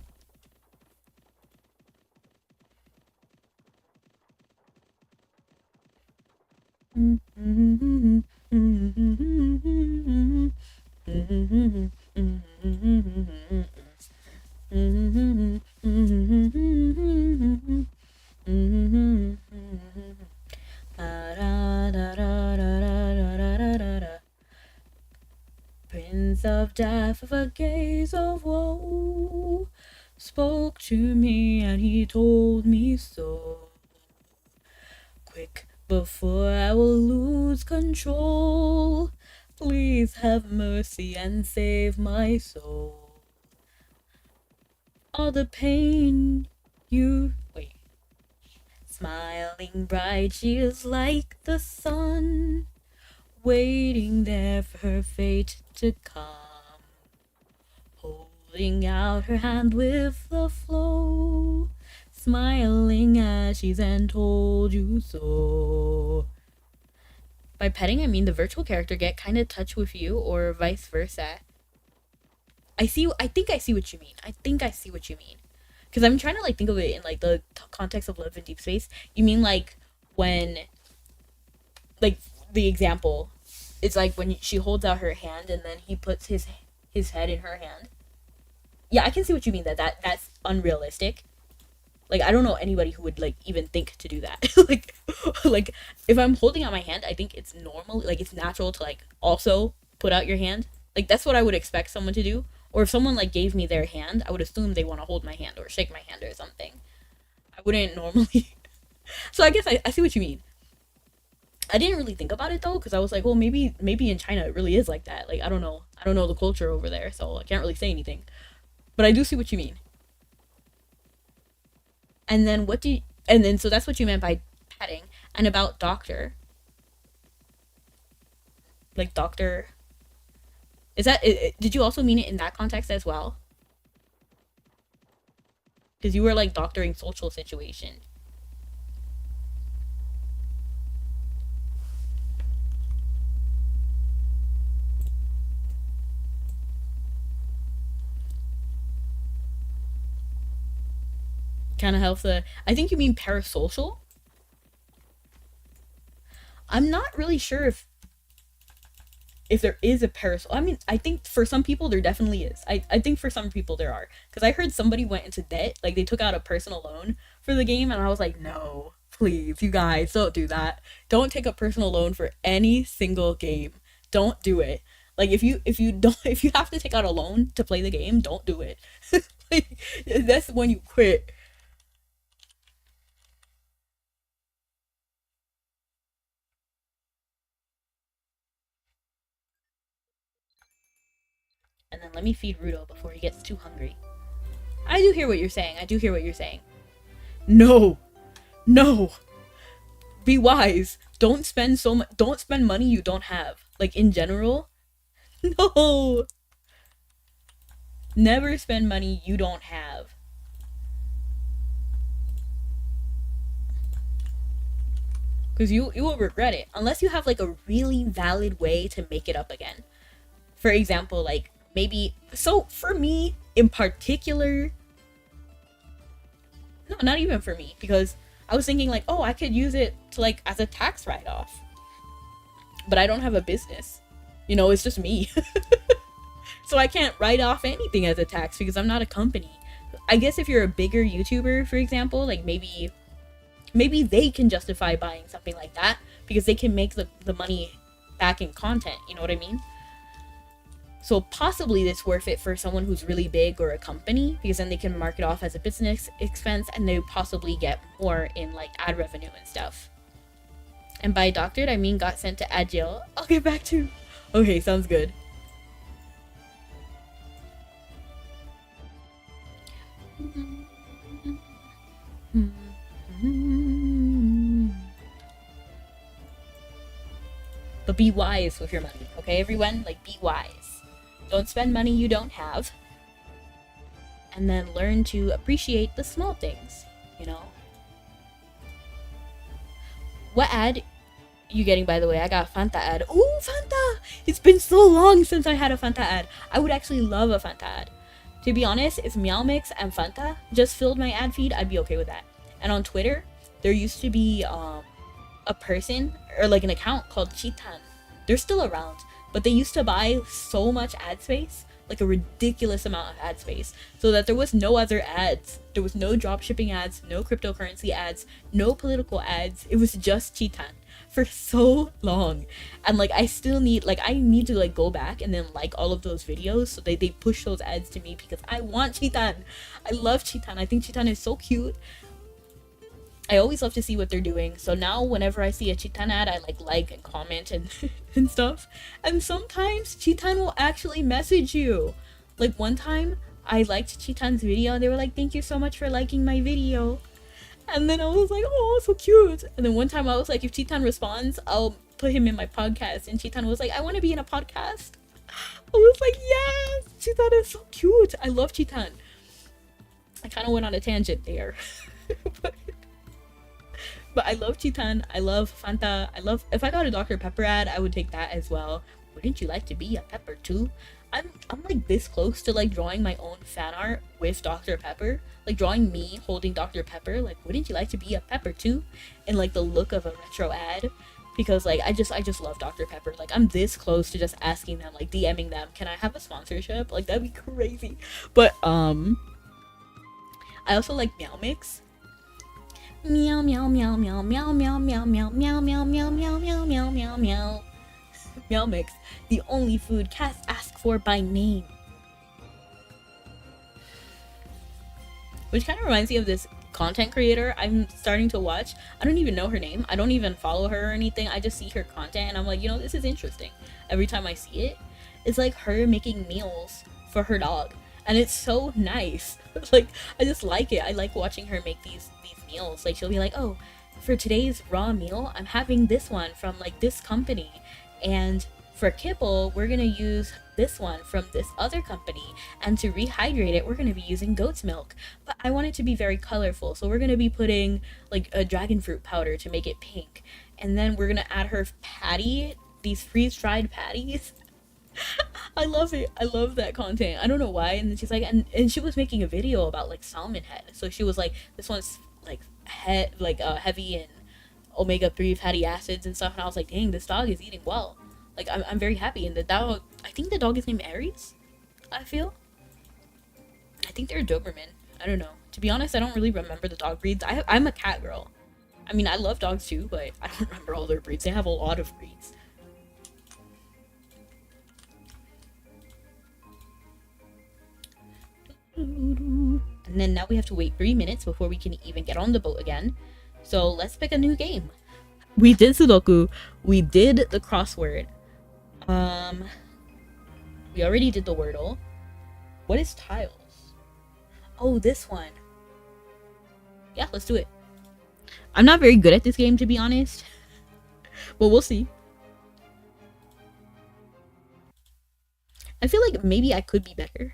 Prince of Death with a gaze of woe spoke to me and he told me so. Quick, before I will lose control, please have mercy and save my soul. All the pain you... Wait. Smiling bright, she is like the sun, waiting there for her fate to come. Holding out her hand with the flow, smiling as she's and told you so. By petting, I mean the virtual character get kind of touch with you or vice versa. I think I see what you mean. Because I'm trying to like think of it in like the context of love and deep space. You mean like when like the example, it's like when she holds out her hand and then he puts his head in her hand. Yeah, I can see what you mean, that's unrealistic. Like I don't know anybody who would like even think to do that. Like if I'm holding out my hand, I think it's normal, like it's natural to like also put out your hand. Like that's what I would expect someone to do. Or if someone like gave me their hand, I would assume they want to hold my hand or shake my hand or something. I wouldn't normally. So I guess I see what you mean. I didn't really think about it though, because I was like, well, maybe in China it really is like that. Like I don't know the culture over there, so I can't really say anything. But I do see what you mean. And then what do you, and then so that's what you meant by petting. And about doctor, like doctor, is that did you also mean it in that context as well? Because you were like doctoring social situation. Kind of helps the. I think you mean parasocial. I'm not really sure if there is a parasol. I mean, I think for some people there definitely is. I think for some people there are. Because I heard somebody went into debt, like they took out a personal loan for the game, and I was like, no, please, you guys, don't do that. Don't take a personal loan for any single game. Don't do it. Like if you don't if you have to take out a loan to play the game, don't do it. Like, that's when you quit. And then let me feed Rudo before he gets too hungry. I do hear what you're saying. I do hear what you're saying. No, no. Be wise. Don't spend so much. Don't spend money you don't have. Like in general. No. Never spend money you don't have. Because you will regret it unless you have like a really valid way to make it up again. For example, like maybe so for me in particular, no, not even for me, because I was thinking like, oh, I could use it to like as a tax write-off, but I don't have a business, it's just me. So I can't write off anything as a tax because I'm not a company. I guess if you're a bigger YouTuber, for example, like maybe they can justify buying something like that because they can make the money back in content, you know what I mean? So possibly it's worth it for someone who's really big or a company, because then they can mark it off as a business expense and they possibly get more in like ad revenue and stuff. And by doctored, I mean got sent to ad jail. I'll get back to. Okay, sounds good. But be wise with your money, okay, everyone? Like, be wise. Don't spend money you don't have. And then learn to appreciate the small things. What ad you getting, by the way? I got a Fanta ad. Ooh, Fanta! It's been so long since I had a Fanta ad. I would actually love a Fanta ad. To be honest, if Meow Mix and Fanta just filled my ad feed, I'd be okay with that. And on Twitter, there used to be a person or like an account called Chitan. They're still around, but they used to buy so much ad space, like a ridiculous amount of ad space, so that there was no other ads. There was no drop shipping ads, no cryptocurrency ads, no political ads. It was just Chitan for so long. And like I still need I need to like go back and then like all of those videos so they push those ads to me because I want Chitan. I love Chitan. I think Chitan is so cute. I always love to see what they're doing. So now whenever I see a Chitan ad, I like and comment and and stuff. And sometimes Chitan will actually message you. Like one time I liked Chitan's video and they were like, "Thank you so much for liking my video." And then I was like, "Oh, so cute." And then one time I was like, if Chitan responds, I'll put him in my podcast. And Chitan was like, "I want to be in a podcast." I was like, yes, Chitan is so cute. I love Chitan. I kind of went on a tangent there. But I love Chitan. I love Fanta. If I got a Dr. Pepper ad, I would take that as well. Wouldn't you like to be a pepper too? I'm like this close to like drawing my own fan art with Dr. Pepper. Like drawing me holding Dr. Pepper. Like, wouldn't you like to be a pepper too? In like the look of a retro ad. because like I just love Dr. Pepper. Like I'm this close to just asking them, like DMing them, can I have a sponsorship? Like that'd be crazy. But I also like Meow Mix. Meow meow meow meow meow meow meow meow meow meow meow meow meow meow meow meow. Meow Mix, the only food cats ask for by name. Which kind of reminds me of this content creator I'm starting to watch. I don't even know her name. I don't even follow her or anything. I just see her content and I'm like, this is interesting. Every time I see it, it's like her making meals for her dog. And it's so nice. Like I just like it. I like watching her make these meals. Like she'll be like, "Oh, for today's raw meal, I'm having this one from like this company. And for kibble, we're gonna use this one from this other company. And to rehydrate it, we're gonna be using goat's milk. But I want it to be very colorful, so we're gonna be putting like a dragon fruit powder to make it pink. And then we're gonna add her patty, these freeze-dried patties." I love it. I love that content. I don't know why. And then she's like, and she was making a video about like salmon head. So she was like, this one's like heavy in omega 3 fatty acids and stuff. And I was like, dang, this dog is eating well. Like I'm very happy. And the dog, I think the dog is named Aries. I feel. I think they're a Doberman. I don't know. To be honest, I don't really remember the dog breeds. I'm a cat girl. I mean, I love dogs too, but I don't remember all their breeds. They have a lot of breeds. And then now we have to wait 3 minutes before we can even get on the boat again. So let's pick a new game. We did Sudoku. We did the crossword. We already did the Wordle. What is tiles? Oh, this one. Yeah, let's do it. I'm not very good at this game, to be honest. But we'll see. I feel like maybe I could be better.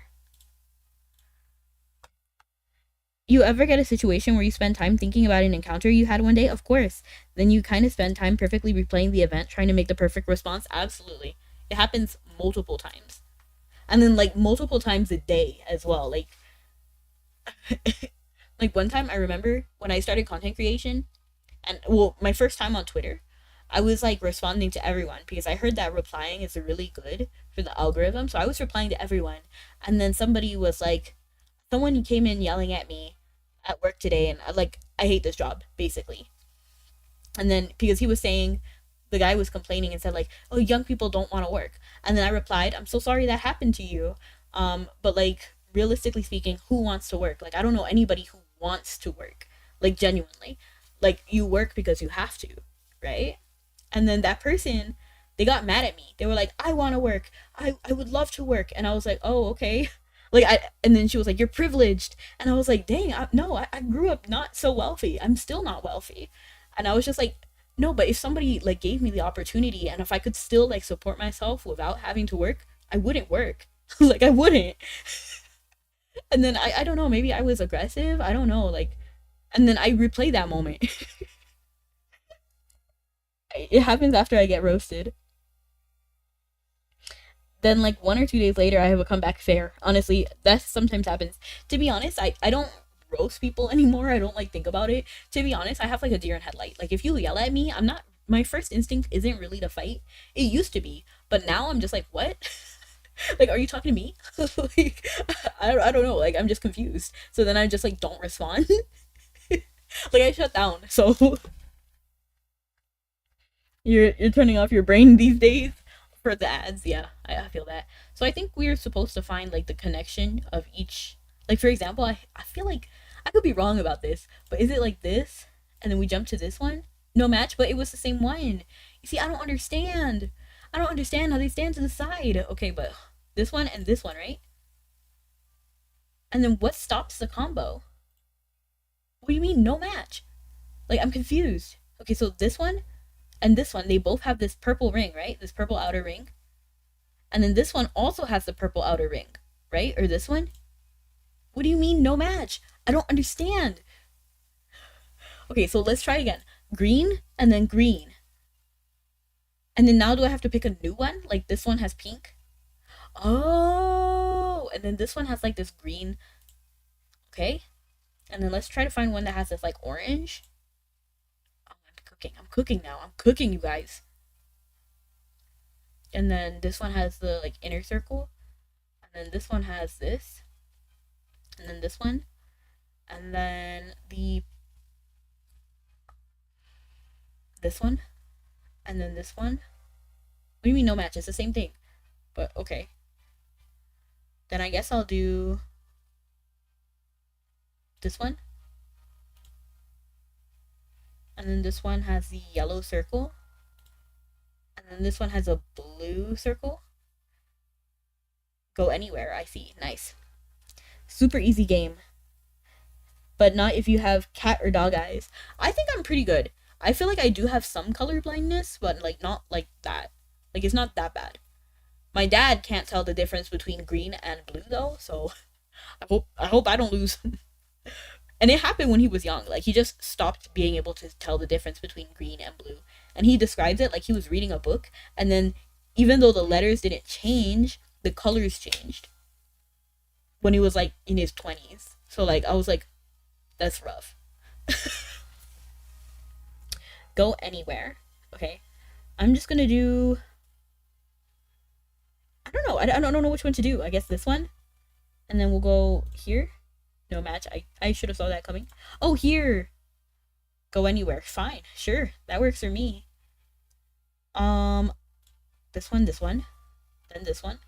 You ever get a situation where you spend time thinking about an encounter you had one day? Of course. Then you kind of spend time perfectly replaying the event, trying to make the perfect response? Absolutely. It happens multiple times. And then, like, multiple times a day as well. Like, like one time I remember when I started content creation, and, well, my first time on Twitter, I was, like, responding to everyone because I heard that replying is really good for the algorithm. So I was replying to everyone. And then somebody was like, someone came in yelling at me at work today, and I hate this job, basically. And then because he was saying, the guy was complaining and said like, oh, young people don't want to work. And then I replied, I'm so sorry that happened to you. But like realistically speaking, who wants to work? Like I don't know anybody who wants to work. Like genuinely. Like you work because you have to, right? And then that person, they got mad at me. They were like, I want to work. I would love to work. And I was like, oh, okay. And then she was like, you're privileged. And I was like, dang, no, I grew up not so wealthy. I'm still not wealthy. And I was just like, no, but if somebody like gave me the opportunity and if I could still like support myself without having to work, I wouldn't work. Like I wouldn't. And then I don't know, maybe I was aggressive. I don't know. Like, and then I replay that moment. It happens after I get roasted. Then like 1 or 2 days later I have a comeback fair. Honestly, that sometimes happens. To be honest, I don't roast people anymore. I don't like think about it. To be honest, I have like a deer in headlight. Like if you yell at me, I'm not, my first instinct isn't really to fight. It used to be, but now I'm just like, what? Like are you talking to me? Like I don't know, like I'm just confused. So then I just like don't respond. Like I shut down. So you're turning off your brain these days for the ads. Yeah, I feel that. So I think we're supposed to find like the connection of each. Like for example, I feel like I could be wrong about this, but is it like this, and then we jump to this one? No match, but it was the same one. You see, I don't understand. I don't understand how they stand to the side. Okay, but this one and this one, right? And then what stops the combo? What do you mean no match? Like I'm confused. Okay, so this one and this one, they both have this purple ring, right? This purple outer ring. And then this one also has the purple outer ring, right? Or this one? What do you mean no match? I don't understand. Okay, so let's try again. Green and then green. And then now do I have to pick a new one? Like this one has pink. Oh, and then this one has like this green. Okay. And then let's try to find one that has this like orange. Oh, I'm cooking. I'm cooking now. I'm cooking, you guys. And then this one has the like inner circle. And then this one has this. And then this one. And then the this one. And then this one. What do you mean no match? It's the same thing. But okay. Then I guess I'll do this one. And then this one has the yellow circle. And then this one has a blue circle. Go anywhere, I see. Nice. Super easy game. But not if you have cat or dog eyes. I think I'm pretty good. I feel like I do have some color blindness, but like not like that. Like it's not that bad. My dad can't tell the difference between green and blue though, so I hope I don't lose. And it happened when he was young. Like he just stopped being able to tell the difference between green and blue. And he describes it like he was reading a book, and then even though the letters didn't change, the colors changed when he was like in his 20s. So like I was like, that's rough. Go anywhere. Okay. I'm just gonna do. I don't know. I don't know which one to do. I guess this one, and then we'll go here. No match. I should have saw that coming. Oh, here. Go anywhere. Fine. Sure. That works for me. Um, this one, then this one,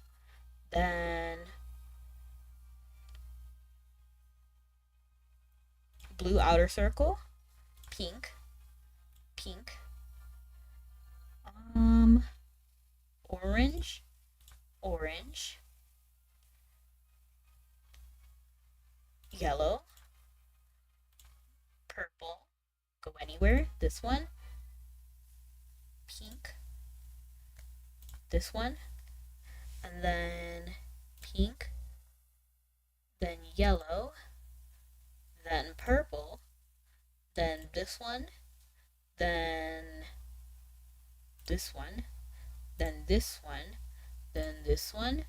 then blue outer circle, pink, pink, orange, orange, yellow, purple, go anywhere, this one, pink, this one, and then pink, then yellow, then purple, then this one, then this one, then this one, then this one,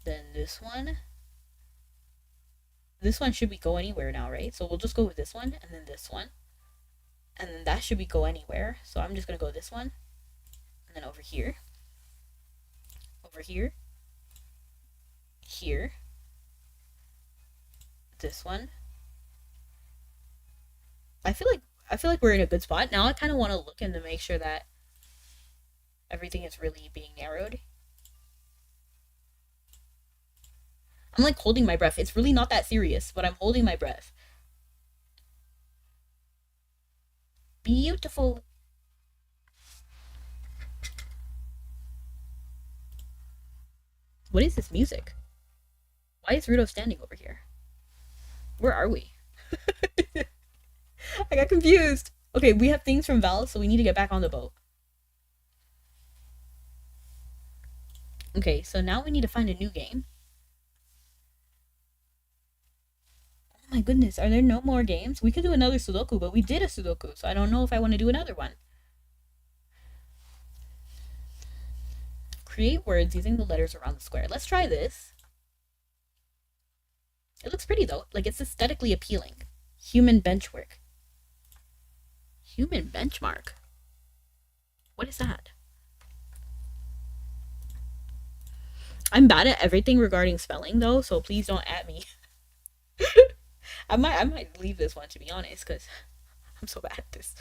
then this one. This one should be go anywhere now, right? So we'll just go with this one, and then this one. And then that should be go anywhere. So I'm just going to go this one, and then over here, here, this one. I feel like we're in a good spot. Now I kind of want to look in to make sure that everything is really being narrowed. I'm like holding my breath. It's really not that serious, but I'm holding my breath. Beautiful. What is this music? Why is Rudo standing over here? Where are we? I got confused. Okay, we have things from Val, so we need to get back on the boat. Okay, so now we need to find a new game. Oh my goodness, are there no more games? We could do another Sudoku, but we did a Sudoku, so I don't know if I want to do another one. Create words using the letters around the square. Let's try this. It looks pretty though. Like it's aesthetically appealing. Human benchwork. Human benchmark. What is that? I'm bad at everything regarding spelling though, so please don't at me. I might leave this one to be honest, because I'm so bad at this.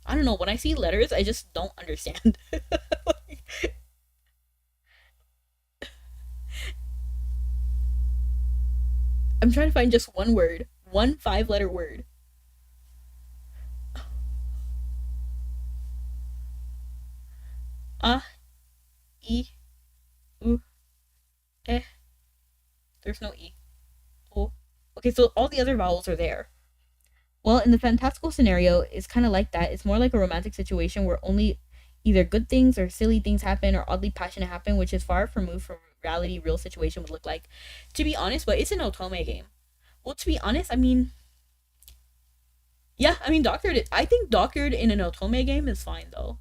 I don't know, when I see letters, I just don't understand. I'm trying to find just one word. One 5-letter word. Ah, E, U, eh. There's no E. Oh. Okay, so all the other vowels are there. Well, in the fantastical scenario, it's kind of like that. It's more like a romantic situation where only either good things or silly things happen or oddly passionate happen, which is far removed from reality real situation would look like. To be honest, but it's an otome game. Well, to be honest, I mean, yeah, I mean, doctored. I think doctored in an otome game is fine though.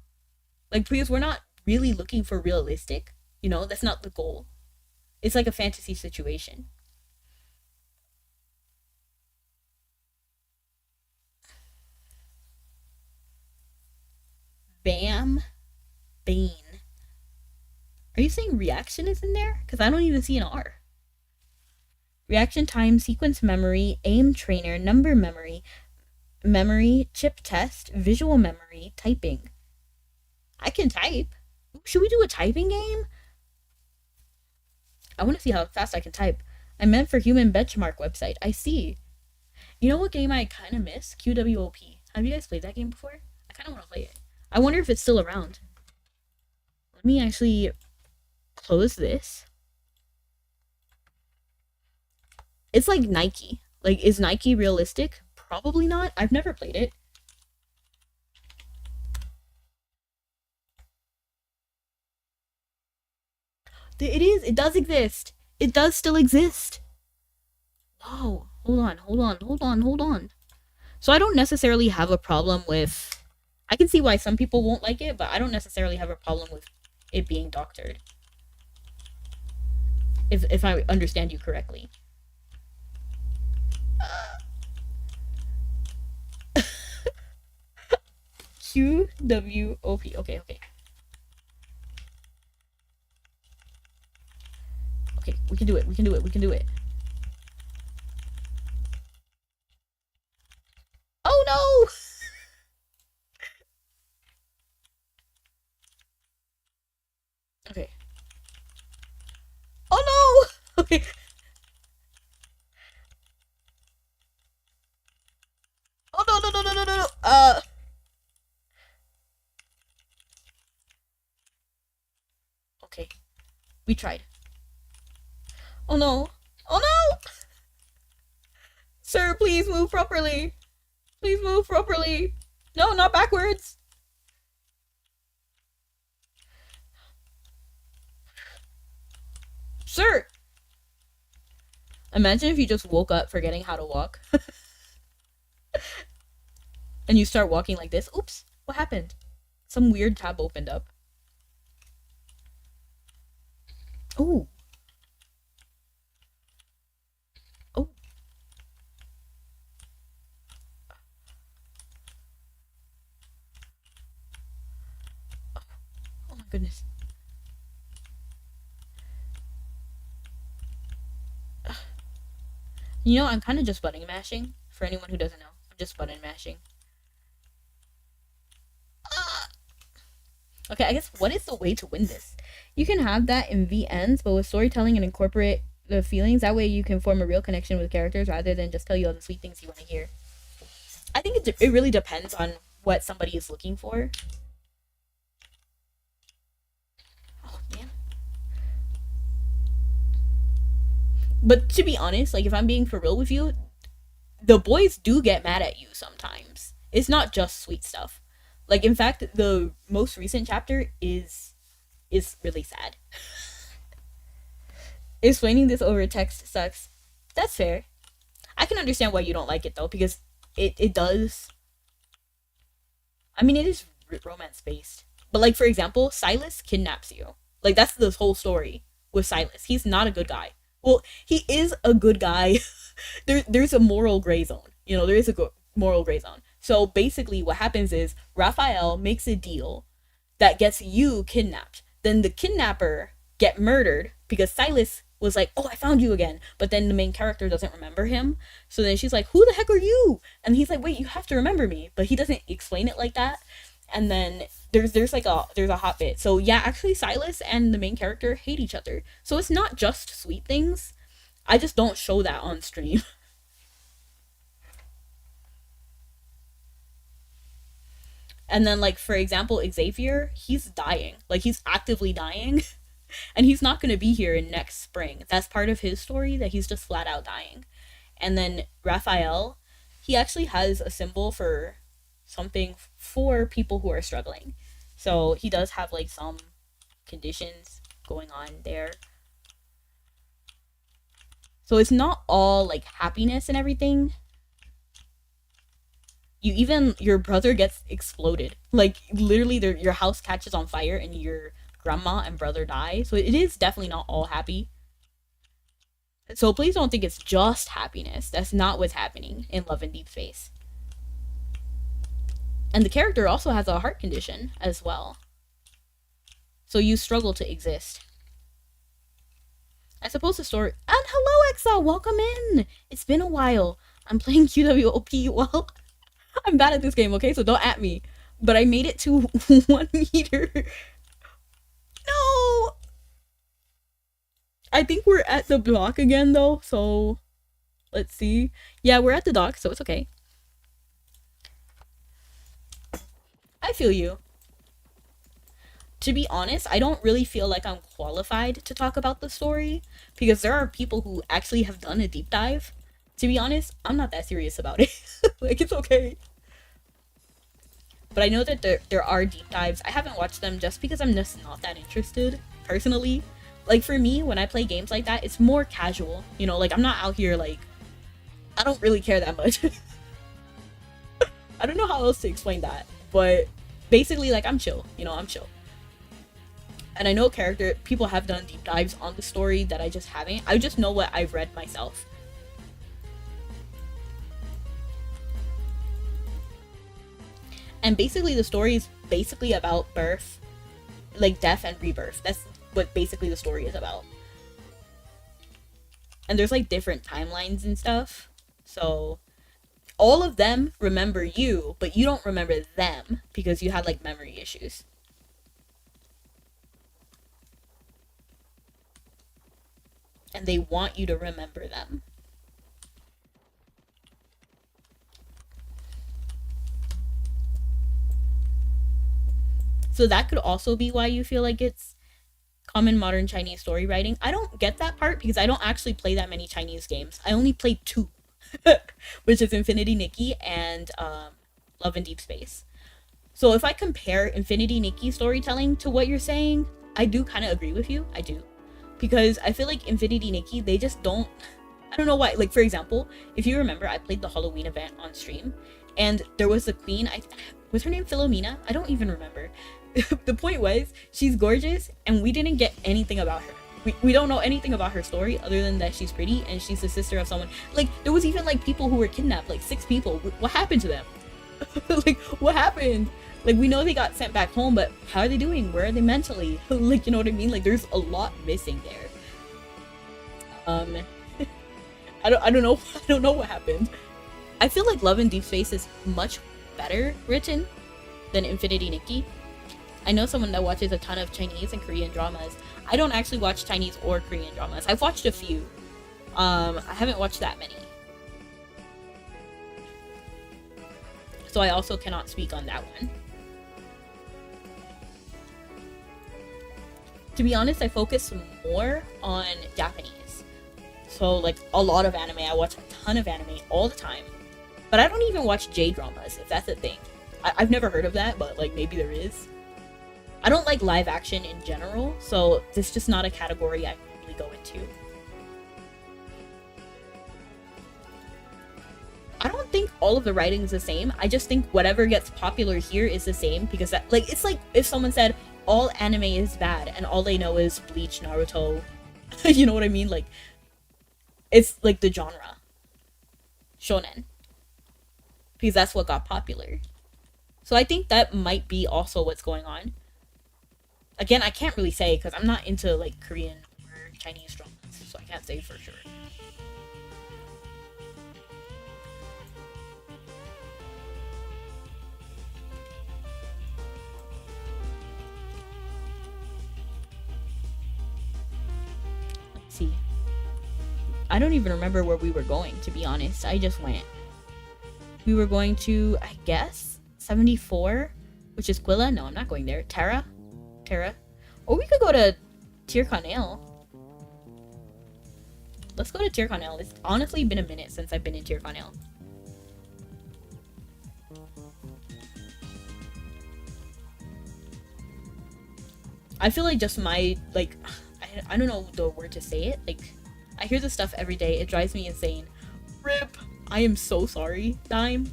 Like because we're not really looking for realistic. You know, that's not the goal. It's like a fantasy situation. Are you saying reaction is in there? Because I don't even see an R. Reaction time, sequence memory, aim trainer, number memory, memory, chip test, visual memory, typing. I can type. Should we do a typing game? I want to see how fast I can type. I meant for human benchmark website. I see. You know what game I kind of miss? QWOP. Have you guys played that game before? I kind of want to play it. I wonder if it's still around. Let me actually close this. It's like Nike. Like, is Nike realistic? Probably not. I've never played it. It is. It does exist. It does still exist. Whoa. Hold on. So I don't necessarily have a problem with... I can see why some people won't like it, but I don't necessarily have a problem with it being doctored. If I understand you correctly. QWOP. Okay. Okay, we can do it. Oh no! Okay. Oh no! Okay. Oh no. Okay. We tried. Oh no. Sir, please move properly. No, not backwards. Sir! Imagine if you just woke up forgetting how to walk. And you start walking like this. Oops, what happened? Some weird tab opened up. Ooh. Oh. Oh my goodness. You know, I'm kind of just button mashing. For anyone who doesn't know, I'm just button mashing. Okay, I guess what is the way to win this? You can have that in VNs, but with storytelling and incorporate the feelings. That way you can form a real connection with characters rather than just tell you all the sweet things you want to hear. I think it really depends on what somebody is looking for. Oh, man. But to be honest, like, if I'm being for real with you, the boys do get mad at you sometimes. It's not just sweet stuff. Like, in fact, the most recent chapter is really sad. Explaining this over text sucks. That's fair. I can understand why you don't like it though, because it does. I mean, it is romance based. But like, for example, Silas kidnaps you. Like, that's the whole story with Silas. He's not a good guy. Well, he is a good guy. There's a moral gray zone. You know, there is a moral gray zone. So basically what happens is Raphael makes a deal that gets you kidnapped. Then the kidnapper get murdered because Silas was like, oh, I found you again. But then the main character doesn't remember him. So then she's like, who the heck are you? And he's like, wait, you have to remember me. But he doesn't explain it like that. And then there's a hot bit. So yeah, actually Silas and the main character hate each other. So it's not just sweet things. I just don't show that on stream. And then, like, for example, Xavier, he's dying. Like, he's actively dying. And he's not going to be here in next spring. That's part of his story, that he's just flat out dying. And then Raphael, he actually has a symbol for something for people who are struggling. So he does have, like, some conditions going on there. So it's not all, like, happiness and everything. Your brother gets exploded. Like, literally, your house catches on fire and your grandma and brother die. So it is definitely not all happy. So please don't think it's just happiness. That's not what's happening in Love in Deep Space. And the character also has a heart condition as well. So you struggle to exist. suppose the story. And hello, Exa, welcome in. It's been a while. I'm playing QWOP. Well, I'm bad at this game, okay? So don't at me. But I made it to 1 meter. No. I think we're at the block again, though. So let's see. Yeah, we're at the dock, so it's okay. I feel you. To be honest, I don't really feel like I'm qualified to talk about the story because there are people who actually have done a deep dive. To be honest, I'm not that serious about it. Like, it's okay. But I know that there are deep dives. I haven't watched them just because I'm just not that interested, personally. Like, for me, when I play games like that, it's more casual. You know, like, I'm not out here, like, I don't really care that much. I don't know how else to explain that. But basically, like, I'm chill. You know, I'm chill. And I know people have done deep dives on the story that I just haven't. I just know what I've read myself. And basically the story is basically about birth, like death and rebirth. That's what basically the story is about. And there's like different timelines and stuff. So all of them remember you, but you don't remember them because you had like memory issues. And they want you to remember them. So that could also be why you feel like it's common modern Chinese story writing. I don't get that part because I don't actually play that many Chinese games. I only play 2, which is Infinity Nikki and Love in Deep Space. So if I compare Infinity Nikki storytelling to what you're saying, I do kind of agree with you. I do. Because I feel like Infinity Nikki, they just don't, I don't know why. Like, for example, if you remember, I played the Halloween event on stream, and there was the queen, was her name Philomena? I don't even remember. The point was, she's gorgeous, and we didn't get anything about her. We don't know anything about her story, other than that she's pretty, and she's the sister of someone. Like, there was even, like, people who were kidnapped, like, 6 people. What happened to them? Like, what happened? Like, we know they got sent back home, but how are they doing? Where are they mentally? Like, you know what I mean? Like, there's a lot missing there. I don't know. I don't know what happened. I feel like Love in Deep Space is much better written than Infinity Nikki. I know someone that watches a ton of Chinese and Korean dramas. I don't actually watch Chinese or Korean dramas. I've watched a few. I haven't watched that many. So I also cannot speak on that one. To be honest, I focus more on Japanese. So, like, a lot of anime. I watch a ton of anime all the time. But I don't even watch J-dramas, if that's a thing. I've never heard of that, but, like, maybe there is. I don't like live action in general, so it's just not a category I really go into. I don't think all of the writing is the same. I just think whatever gets popular here is the same because that, like, it's like if someone said all anime is bad and all they know is Bleach, Naruto. You know what I mean? Like, it's like the genre. Shonen. Because that's what got popular. So I think that might be also what's going on. Again, I can't really say because I'm not into like Korean or Chinese dramas, so I can't say for sure. Let's see. I don't even remember where we were going, to be honest. I just went. We were going to, I guess, 74, which is Quilla. No, I'm not going there. Terra. Or we could go to Tyrconnell. Let's go to Tyrconnell. It's honestly been a minute since I've been in Tyrconnell. I feel like just my, like, I don't know the word to say it. Like, I hear this stuff every day. It drives me insane. RIP. I am so sorry, Dime.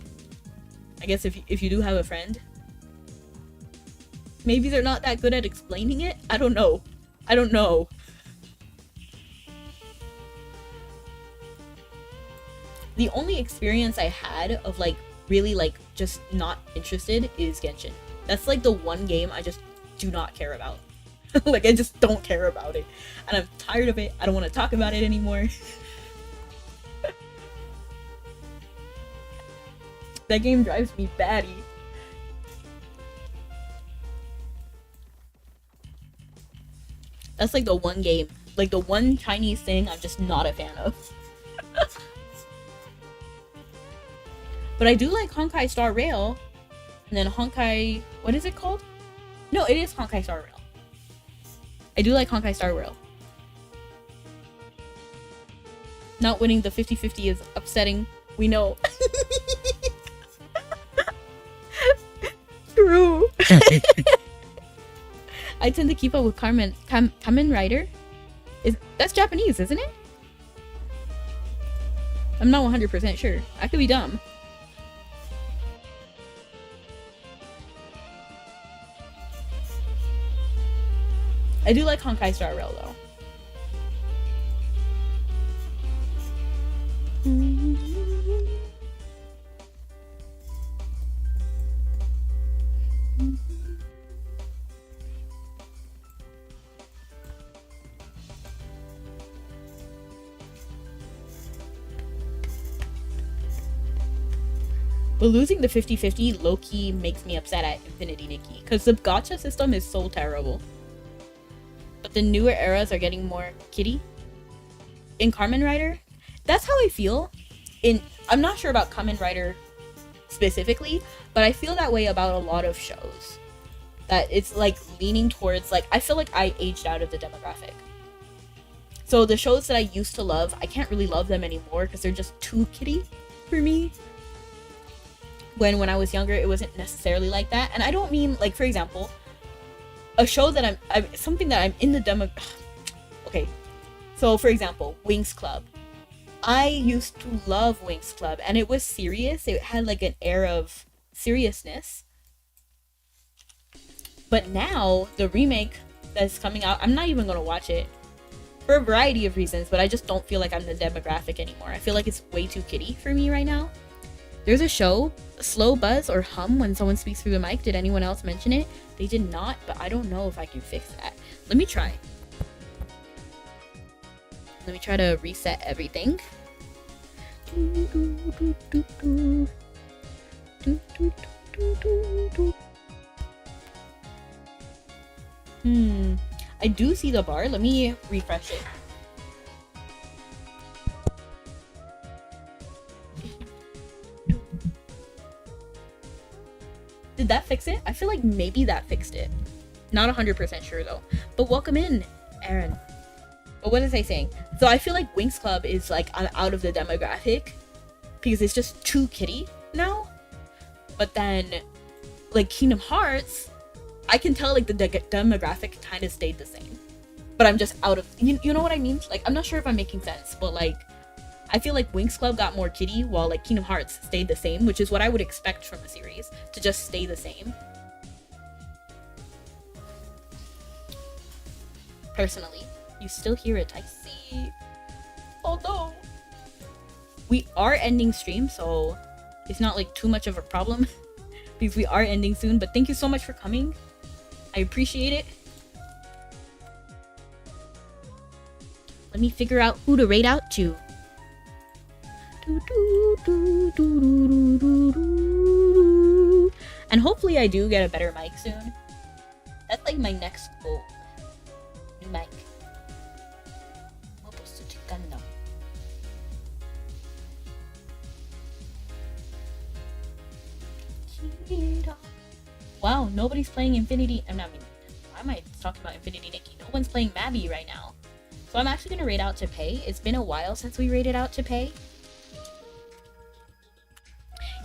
I guess if you do have a friend. Maybe they're not that good at explaining it. I don't know. The only experience I had of like really like just not interested is Genshin. That's like the one game I just do not care about. Like, I just don't care about it. And I'm tired of it. I don't want to talk about it anymore. That game drives me batty. That's like the one game, like the one Chinese thing I'm just not a fan of. But I do like Honkai Star Rail. And then Honkai... What is it called? No, it is Honkai Star Rail. I do like Honkai Star Rail. Not winning the 50-50 is upsetting. We know. True. I tend to keep up with Kamen Rider. That's Japanese, isn't it? I'm not 100% sure. I could be dumb. I do like Honkai Star Rail though. But losing the 50-50 low-key makes me upset at Infinity Nikki, because the gacha system is so terrible. But the newer eras are getting more kiddie. In Kamen Rider, that's how I feel. I'm not sure about Kamen Rider specifically, but I feel that way about a lot of shows. That it's like leaning towards, like, I feel like I aged out of the demographic. So the shows that I used to love, I can't really love them anymore because they're just too kiddie for me. When I was younger, it wasn't necessarily like that. And I don't mean, like, for example, a show that something that I'm in the demo... Okay, so for example, Winx Club. I used to love Winx Club, and it was serious. It had, like, an air of seriousness. But now, the remake that's coming out, I'm not even going to watch it. For a variety of reasons, but I just don't feel like I'm the demographic anymore. I feel like it's way too kiddie for me right now. There's a show, slow buzz or hum when someone speaks through the mic. Did anyone else mention it? They did not, but I don't know if I can fix that. Let me try. Let me try to reset everything. I do see the bar. Let me refresh it. Did that fix it? I feel like maybe that fixed it. Not 100% sure though. But welcome in, Aaron. But what was I saying? So I feel like Winx Club is like I'm out of the demographic because it's just too kiddie now. But then like Kingdom Hearts, I can tell like the demographic kind of stayed the same. But I'm just out of, you know what I mean? Like I'm not sure if I'm making sense, but like I feel like Winx Club got more kiddie while like Kingdom Hearts stayed the same, which is what I would expect from a series, to just stay the same. Personally, you still hear it, I see. Oh no. We are ending stream, so it's not like too much of a problem because we are ending soon, but thank you so much for coming. I appreciate it. Let me figure out who to raid out to. And hopefully I do get a better mic soon. That's like my next goal. New mic. Wow, nobody's playing Infinity. Why am I talking about Infinity Nikki? No one's playing Mabby right now. So I'm actually gonna raid out to Pei. It's been a while since we raided out to Pei.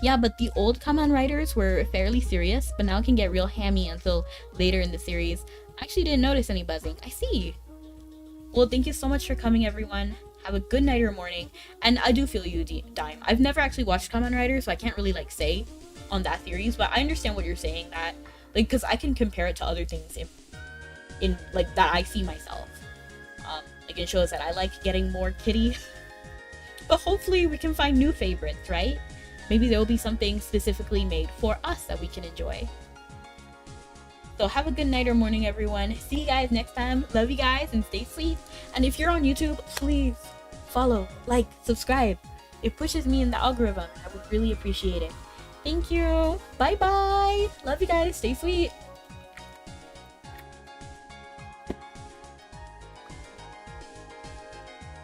Yeah, but the old Kamen Riders were fairly serious, but now it can get real hammy until later in the series. I actually didn't notice any buzzing. I see. Well, thank you so much for coming, everyone. Have a good night or morning. And I do feel you, Dime. I've never actually watched Kamen Rider, so I can't really like say on that series, but I understand what you're saying, that like because I can compare it to other things in like that I see myself. Like in shows that I like getting more kiddie. But hopefully we can find new favorites, right? Maybe there will be something specifically made for us that we can enjoy. So have a good night or morning, everyone. See you guys next time. Love you guys and stay sweet. And if you're on YouTube, please follow, like, subscribe. It pushes me in the algorithm. I would really appreciate it. Thank you. Bye bye. Love you guys. Stay sweet.